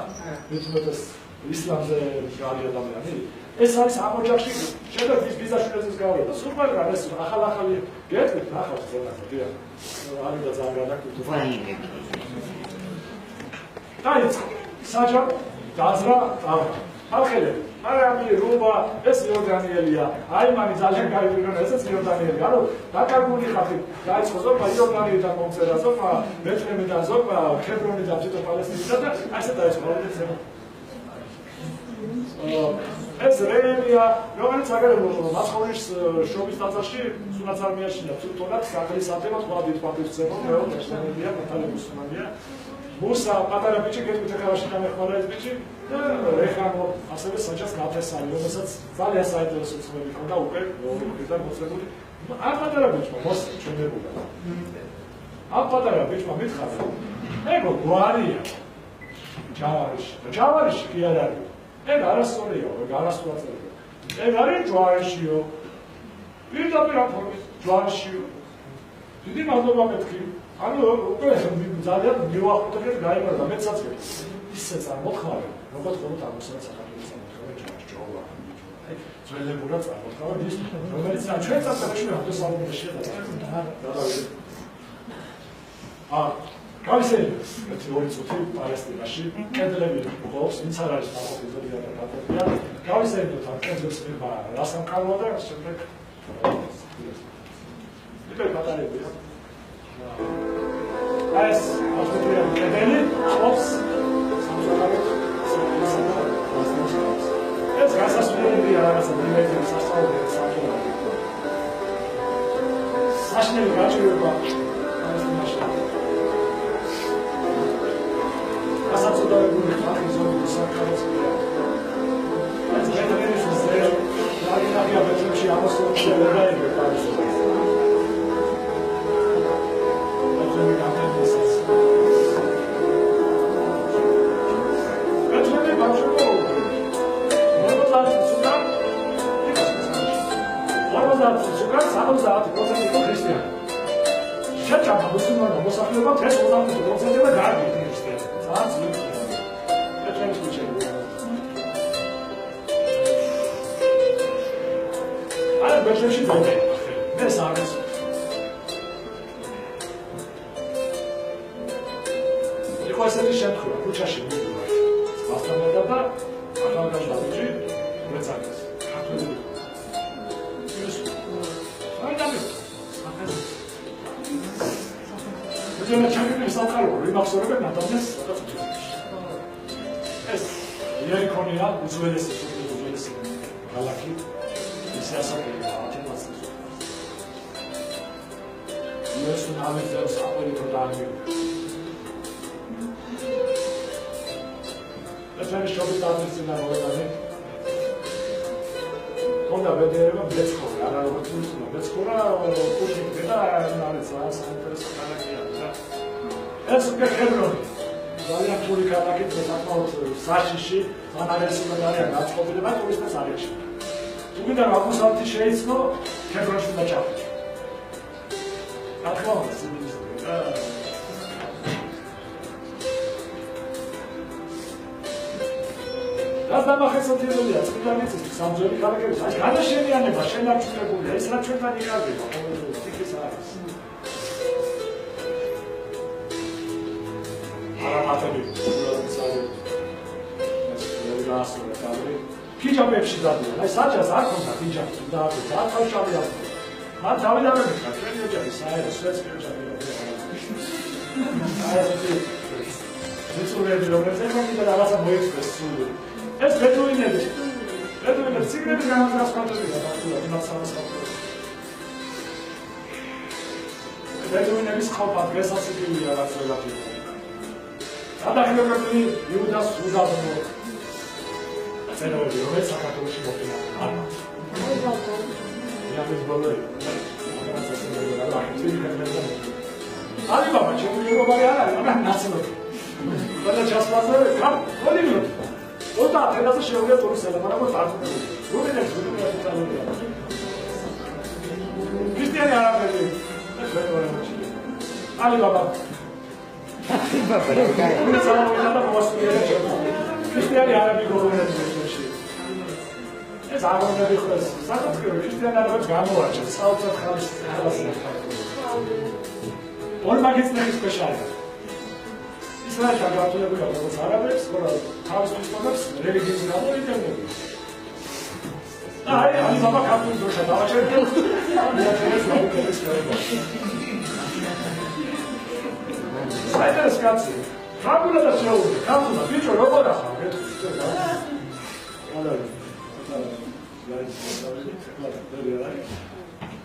მithumetes ისლამზე გარი ადამიანი. ეს არის ამ ოჯახში შეიძლება ვის ბიზაშვილებს გავია და სულ მაგრამ ეს ახალ-ახალი გეტყვით, ნახავთ ზოგადად, დიახ. არის და ძალიან განაკვეთები. დაიწყო საჯამ დაძრა ხალხელები. მაგრამ რუბა ეს იორდანიელია. აი მანი ძალიან კაი ვიგონა, ესეც იორდანიელი. ანუ დაკარგული ხალხი დაიწყო ზოგმა იორდანიიდან მომწერა, ზოგმა ბეთლემიდან, ზოგმა ქებრონიდან, თვითონ პალესტინიდან და ასე დაიწყო ეს რეალია, რომელიც აგერებულ მასხოვრის შობის ტაძარში სუნაც არმიაშია, თუნდაც საგრის ათემად ყვავით პატივცემო, მეორე პერსონალია, მათალების სუნამია. მუსა პატარა ბიჭი გეტყვით ეხავაში გამეხმარა ეს ბიჭი და ეხანო ასევე საჯას გაფესანი, რომელსაც ძალიან საინტერესო ცნობები ჰქონდა უკვე ორი მოწებული. ამ პატარა ბიჭმა მოსჩენებულა. ამ პატარა ბიჭმა მითხრა, ეგო გვარია ჯავარიში. ჯავარიში კი არ არის. ეგ არასწორია, ეგ არასწორია. ეგ არის ჯვარიშიო. პირდაპირ აფორმის ჯვარიშიო. დიდი მადლობა მეთქი. ანუ უკვე ძალიან მივახტეთ გაიმართა მეცაც ისე წარმოთქავენ, როგორც ხოლმე აღმოსავლეთ საქართველოს წარმოთქავენ ჯოვა. აი, ძველებურად წარმოთქავენ ის, რომელიც ჩვენ წასწრებში ამდესალმე შედა. გავისეირნე, ერთი ორი წუთი პალესტინაში, კედლები გვყავს, ვინც არ არის ნაყოფი ზოგადად კათოლიკია. გავისეირნოთ ამ კედლებს მიღება რა სამყარო და შემდეგ იტყვი პატარებია. ეს ავტომობილი კედელი ყავს სამწუხაროდ ეს გასასვლელია რაღაცა მიმეძებს სასწავლებელი საფუძველი. საშინელი გაჭირვება პალესტინაში. გასაცდელი ხალხი ზოგადად საკუთრებია. ეს კედელი შეზე რაღაცა ბეთლემში ამოსულში გადაიღება პალესტინაში. შეჭამა მუსულმანმა მოსახლეობამ ეს 25%-მა გააგებინა ქრისტიანობა. ძალიან ძლიერი. ეს შეიძლება. არა ბეშეში დაგე. ეს არის. იყო ესეთი შემთხვევა, ქუჩაში მივიდა. მასწავლებლად და ახალგაზრდა ბიჭი მეცადეს. ქართველი. ძველი ჩაგები სამყარო ვიმახსოვრებენ ნათანეს ეს იერიქონია უძველესი ქალაქი ეს ასაკია ათენას ეს ნამეძებს აპოლიტო დააგები ეს არის შობის დამცირდა მოედანი ხონდა ბედერება ბეცხოვა არა როგორც უნდა ბეცხოვა კუთი და არის საინტერესო ქალაქია ეს უკვე ქებრონი ძალიან თური ქალაქი საკმაოდ საშიში ანალიზი მაგარია გაწყობილი და ტურისტებს არიში თუმცა აღმოსავლეთი შეიცნო ქებრონში და ჩავდი რა თქმა უნდა რა დამახასიათებელია წმინდანიცის სამძველი ქალაქების აი განაშენიანება შენარჩუნებულია ეს რა ჩვენთან იკარგება ის არის არამატები ფიჯაბებში დადიან. აი საჯას არ ქონდა ფიჯაბი და თავშავია. მან დავიდავე მითხრა, ჩვენი ოჯახი საერთოდ სვეტსკი ოჯახია. აი ეს ძუძურები რომ ეს ეხლა რაღაცა მოიწვეს სულ. ეს ბედუინები ბედუინებს ციგნების განმასხვავებელია ფაქტურად იმას სამასხავებელია. ბედუინების ყოფა დღესასწაულია რაც ვეღარ იყო. გადაღებებული იუდას უზადო ცენოები რომელიც საქართველოში მოხდა არა. იამის ბოლოი. ალი ბაბა ჩემი მეგობარი არ არის, მაგრამ ნაცნობი. ყველა ჩასმაზე ხარ, ხოლმე. ოდა თედაზე შეუძლია პორისელა, მაგრამ დარწმუნებული. რუმინებს უწევია. ქრისტიანი არაბები. ალი ბაბა. ალი ბაბა რა კაი. ქრისტიანი არაბი გოგონები. ეს აღონები ხოს. საქართველოს ქრისტიანი არაბებს გამოარჩევს საოცარ ხალხს. ორ მაგისტრის სპეციალი. ისრაელთან გართულებული როგორც არაბებს, ხოლო თავის თვითონებს რელიგიის გამო იდევნებიან. აი, ალი ბაბა ქართული დროშა დავაჭერდა. საერთოდ კაცი. რაბულა შეუძლია, ქართულა ბიჭო როგორ ახლა მეთქი და.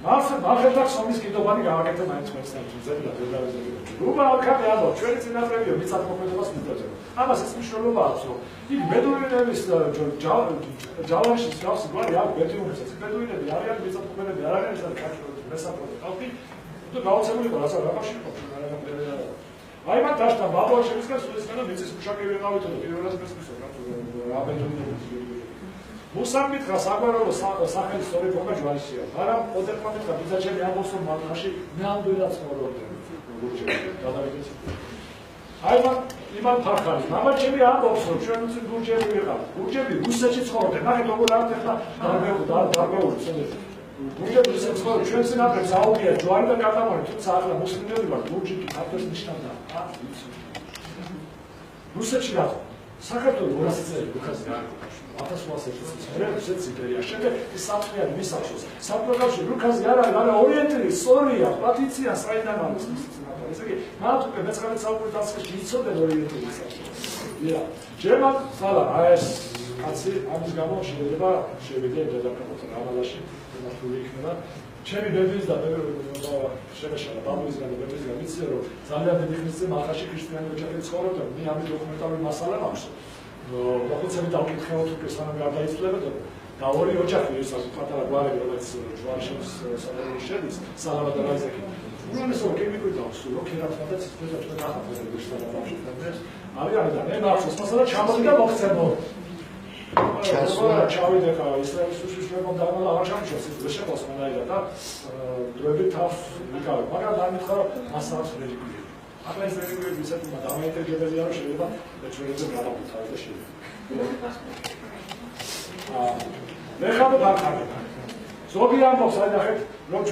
მახერდაკ სომის კიდობანი გავაკეთე მაინც მეცნიერებს ძებნა დედავიზები. რუბა ალკატე ალბო ჩვენი წინაპრებია მიწათმოქმედებას მიწოდება. ამას ეს მნიშვნელობა აქვს, რომ იქ ბედუინების ჯავანში სწავს გვარი აქვს ბედუინებსაც. ბედუინები არიან მიწათმოქმედები, არ არიან ეს ქართული მესამრობი ხალხი. თუ გაოცებული იყო რასაც რაღაცში იყო. აი მათ დაშტა ბაბოაშევისკენ სულისკენ მიწის მუშაკი ვიყავით და პირველად მესმისო რა ბედუინები. მუსამ მითხრა საგვარეულო სახელი სწორი ფორმა ჯვალისია. მაგრამ ოდერმა მითხრა ბიძაჩემი ამბობს რომ მანაში მე ამდენად ცხოვრობდი. აი იმან ფარხალი. მამაჩემი ამბობს რომ ჩვენ უცებ გურჯები ვიყავთ. გურჯები რუსეთში ცხოვრობდნენ. მაგით როგორ ამეთქლა დარბეული ცოდეთ. გურჯები რუსეთში ცხოვრობდნენ. ჩვენ წინაპრებს აუგია ჯვარი და კატამონი. თუმცა ახლა მუსლიმები ვართ. გურჯი ქართლის ნიშნავდა. რუსეთში რა? საქართველოს 200 წელი უკაზე არ იყო. 1800 იმპერია. შემდეგ ის საფრთხეა მისახშოს. საფრთხეში რუკაზე არ არის, მაგრამ ორიენტირი სწორია, პატიცია საიდან არის ის ცნობა. ესე იგი, მათ უკვე მე-19 საუკუნის დასაწყისში იცოდნენ ორიენტირი მისახშოს. ია, ჯერმან სალა ეს კაცი ამის გამო შეიძლება შევიდე დედაქალაქ რამალაში, ნახული იქნება. ჩემი ბებიის და შემეშალა ბაბუისგან და ბებისგან ვიცი რომ ძალიან დიდი ხნის წინ ახალში ქრისტიანი ოჯახი ცხოვრობდა. მე ამის დოკუმენტალური მასალა მაქვს. მოხუცები დავკითხავთ უკვე სანამ გარდაიცვლებოდა და ორი ოჯახი ის პატარა გვარები რომელიც ჯვარიშის სალონში შედის სალამა და რაზეკი უბრალოდ რომ გემიკვიდავს რომ ქერათმა და ცისფერდა ჩვენ ახალგაზრდები შევდავში და არიან და მე მახსოვს მასალა ჩამოდი და მოხცებო ჩავიდე ხა ისრაელის უშიშრებამ და აღარ ჩამოშოს ის ვერ შეყოს მანაირად და დროებით თავს ვიკავებ მაგრამ დამითხარ რომ მასალას რელიგია ახლა ეს რეგულები ისეთი დამაინტერესებელია რომ შეიძლება ჩვენზე გადავუთავოთ და შეიძლება. მეხადა დაკარგება. ზოგი ამბობს აი ნახეთ რომ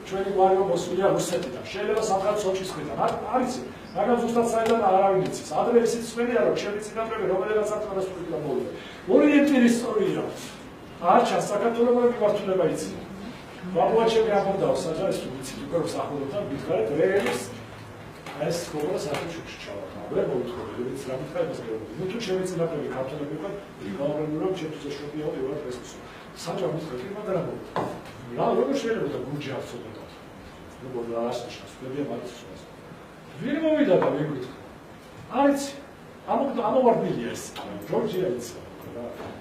ჩვენი გვარი მოსულია რუსეთიდან. შეიძლება სამხრეთ სოჭის მხრიდან. არიცი. მაგრამ ზუსტად საიდან არავინ იცის. ადრე ისიც ხმელია რომ ჩემი წინაპრები რომელიღაც საქართველოს სულიდან მოვიდა. ორიენტირი ისტორია. არ ჩანს საქართველოს მიმართულება იცი. ბაბუაჩემი ამბობს საჯარის ვიცით უკვე რომ სახელობთან გითხარით რეელის ეს გოგონა საფუძვლში ჩავარდა. ვერ მოუთხოვნი, ვინც რა მითხრა იმას გეუბნები. ნუ თუ ჩემი წინაპრები ქართველები ვიყავ, გავაბრუნო რომ ჩემთვის ეშობია პირველად ესკუსო. საჯარო მითხრა კი მაგრამ რა როგორ შეიძლება და გურჯი აღწოდოთ. როგორ რა ასაშას, παιδιά მაგისტროს. ვინ მოვიდა და ვინ გითხრა? არიცი. ამოვარდნილია ეს. ჯორჯია იცი.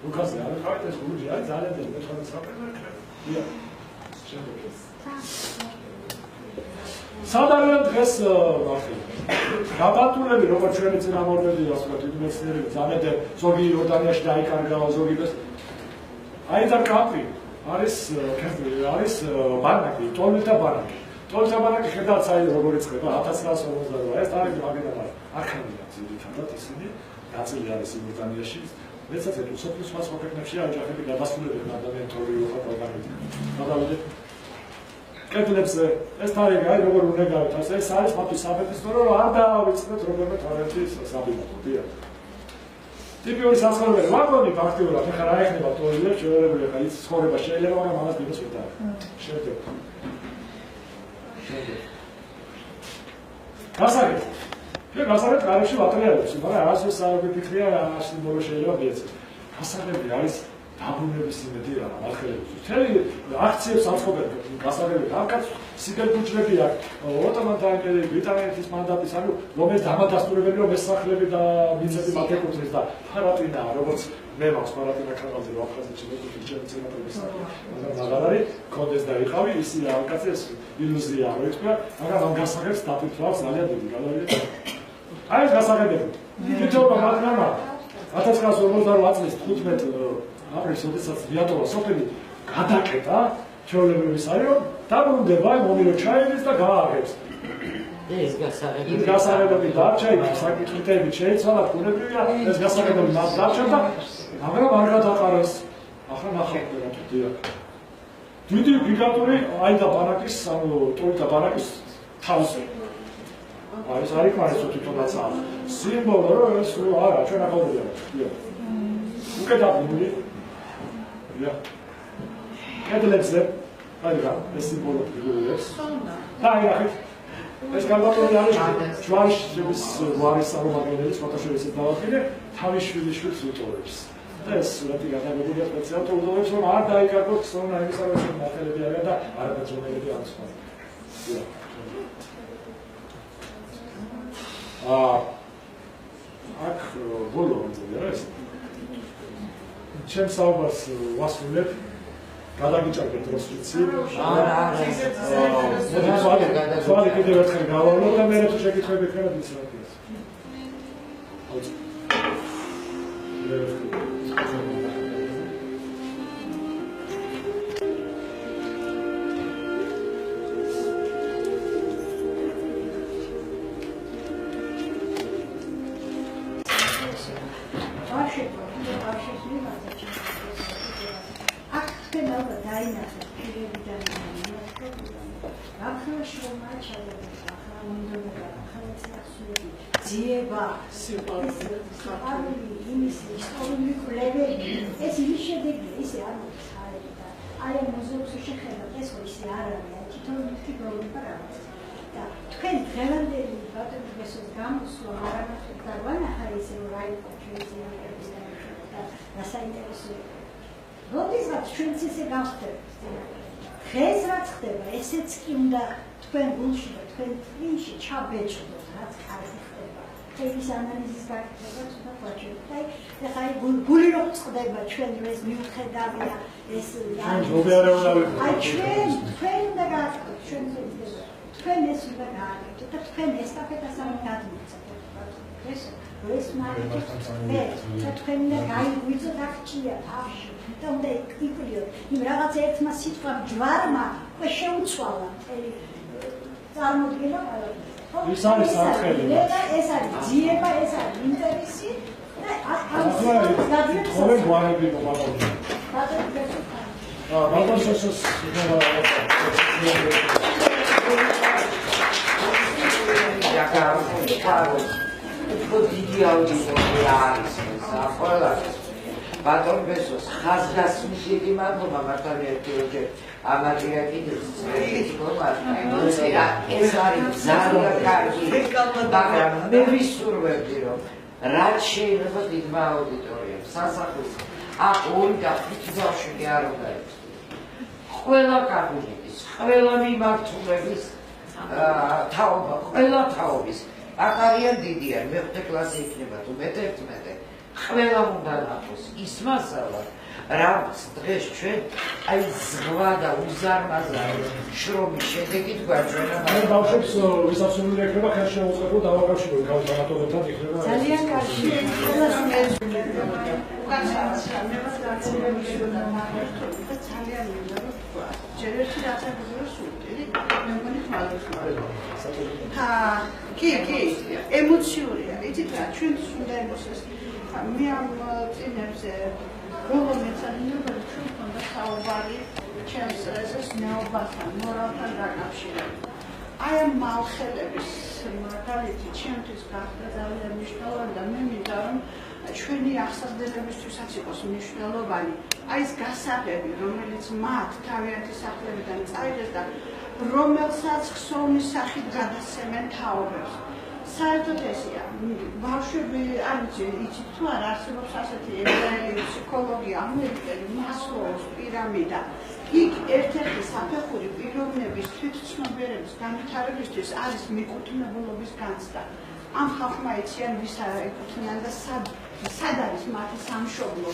ლუკასი არ ხართ ეს გურჯი არის ძალიან დიდი მე-19 საუკუნეში. დიახ. შემდეგი. სადარიან დღეს ვახი. გაბატონები როგორც ჩვენი წინამორბედია, ასე ვთქვათ, დიდი მეცნიერები ზამედე ზოგი იორდანიაში დაიკარგა, ზოგი ეს აი და კაპრი არის ბანაკი, ტოლთა ბანაკი. ტოლთა ბანაკი ხედავთ საერთოდ როგორ იწყება 1958 ეს არის მაგედანა. აქამდე ძირითადად ისინი ნაწილი არის იორდანიაში. მეცაც ეს სოფლის სხვა ქვეყნებში აჯახები გადასულებენ ადამიანური ოღონდ. გადავიდეთ კეთილებზე ეს თარიღი აი როგორ უნდა გავითავოთ ეს არის მათი საფეთქრო რომ არ დავიწყდეთ როგორმე თარიღი საბინაკოა ტიპიური საცხოვრებელი ვაგონი ფაქტიურად ახლა რა ეხება ტოილეტ შეერებული ახლა ის ცხოვრება შეიძლება მაგრამ ამას დილოს ვერ დააქვს შემდეგ გასაგებია ჩვენ გასაგებია გარებში ვატრიალებს მაგრამ ასე საერთოდ ფიქრია ასე ბოლო შეიძლება მიეცეს გასაგებია არის დაბრუნების იმედი რა მახელებს. მთელი აქციებს აწყობენ გასაგებია. ამკაც სიგელბუჯრები აქვს. ოტომანთა იმპერიის ბრიტანეთის მანდატის ანუ რომელიც დამადასტურებელი რომ ესახლები და მიწები მათ ეკუთვნის და ფარატინა როგორც მე მაქვს ფარატინა ქაღალდი რო აფხაზეთში მეფობის ცენატრების მაგრამ არის კონდეს და იყავი ისი ამკაც ეს ილუზია რო იწვა მაგრამ ამ გასაგებს დაფიქრავს ძალიან დიდი გადავიდეთ აი ეს გასაგებია თვითონ მაგრამ 1948 წლის 15 აპრილს როდესაც მიატოვა სოფელი გადაკეტა ჩვეულებრივის არის რომ დაბრუნდება მომირო ჩაიდის და გააღებს ეს გასაღებები გასაღებები დარჩა იქ საკითხები შეიცვალა ბუნებრივია ეს გასაღებები მას დარჩა და მაგრამ არ გადაყარეს ახლა ნახავთ რა თქმა დიდი გიგანტური აიდა ბანაკის ანუ ტოლიტა ბანაკის თავზე აი ეს არის მაგის თვითონაც სიმბოლო რომ ეს არა ჩვენ აღავდია უკეთებული Ja. Კედლებზე აი რა, ეს სიმბოლო ფიგურებს. და აი რა, ეს განვატორი არის ჯვარის ვარის არომატების ფოტოშოპის დავახილე, თავის შვილიშვილს უტოვებს. და ეს სურათი გადაღებულია სპეციალურ უდოვებს, რომ არ დაიკარგოთ სონა იმის არის ნახელები არიან და არაბაძონელები არის სხვა. აქ ბოლო მომწია ეს ჩემს საუბარს ვასრულებ გადაგიჭარბეთ დროს ვიცი თვალი კიდევ ერთხელ გავავლო და მე თუ შეკითხები ხარ ის რა ქვია ძიება, სიყვარული, იმის ისტორიული კვლევები, ეს იმის შედეგია, ისე არ მოხდა საერთოდ. აი ამ მუზეუმში შეხედათ, ეს ხო ისე არ არის, თვითონ მითი პრობლემა რაღაც. და თქვენ დღევანდელი ბატონობის გამოსვლა არამედ და ვანახა ისე რომ აი ჩვენს იმერების და რასაინტერესოა. როდესაც ჩვენც ისე გავხდებთ, დღეს რაც ხდება, ესეც კი უნდა თქვენ გულში და თქვენ წინში ჩაბეჭდოთ, რაც კარგი ხდება. ეს ანალიზის გაკეთება თუნდაც ვაჭიროთ. აი ხაი გული რომ წყდება ჩვენ ეს მიუხედავია ეს აი ჩვენ უნდა გააკეთოთ ჩვენ ზედმეტად. თქვენ ეს უნდა გააკეთოთ და თქვენ ესტაფეტას არ გადმოგცეთ. ეს მარკეტ და თქვენ უნდა გაიგვიძოთ აქჭია თავში და უნდა იკვლიოთ იმ რაღაც ერთმა სიტყვამ ჯვარმა ხო შეუცვალა მთელი წარმოდგენა ის არის სათხელი და ეს არის ძიება ეს არის ინტერესი და ამის გადიეთ ხოლმე გვარები მოყავდა ბატონსოს დიდი აუდიტორია არის ყველა ბატონ ბესოს ხაზგასმის დიდი მადლობა მართალია ერთიოჯერ ამადია კიდევ ეს არის ძალიან კარგი მაგრამ მე ვისურვებდი რომ რაც შეიძლება დიდმა აუდიტორიამ სასახლის აქ 2 და 5 ბავშვი არ უნდა იყოს ყველა კაბინეტის ყველა მიმართულების თაობა ყველა თაობის აქ არიან დიდიან მეხუთე კლასი იქნება თუ მე-11 ყველა უნდა ნახოს ის მასალა რაც დღეს ჩვენ აი ზღვა და უზარმაზარი შრომის შედეგით გვაჩვენა მე ბავშვებს ვისაც უნდა ეკრება ხან შეუწყებო დავაკავშირო გამათობებთან იქნება ძალიან კარგი ყველას მე ძალიან მინდა რომ ჯერ ერთი რაღაცა გულისხმობდი მე მგონი ხმალოს კი ემოციურია იცით რა ჩვენთვის უნდა ემოციას მე ამ წინებზე ბოლო მეცადინებდა ჩვენ ქონდა საუბარი ჩემს ეს ნეობასთან მორალთან დაკავშირებით აი ამ მალხელების მაგალითი ჩემთვის გახდა ძალიან მნიშვნელოვანი და მე მინდა რომ ჩვენი ახსახდებებისთვისაც იყოს მნიშვნელოვანი აი ეს გასაღები რომელიც მათ თავიანთი სახლებიდან წაიღეს და რომელსაც ხსოვნის სახით გადასცემენ თაობებს საერთოდ ესია, ბავშვები არ ვიცი, იცით თუ არა არსებობს ასეთი ებრაელი ფსიქოლოგია, ამერიკელი მასლოუს პირამიდა. იქ ერთ-ერთი საფეხური პიროვნების თვითცნობიერების განვითარებისთვის არის მიკუთვნებულობის განცდა. ამ ხალხმა იციან ვის ეკუთვნიან და სად არის მათი სამშობლო.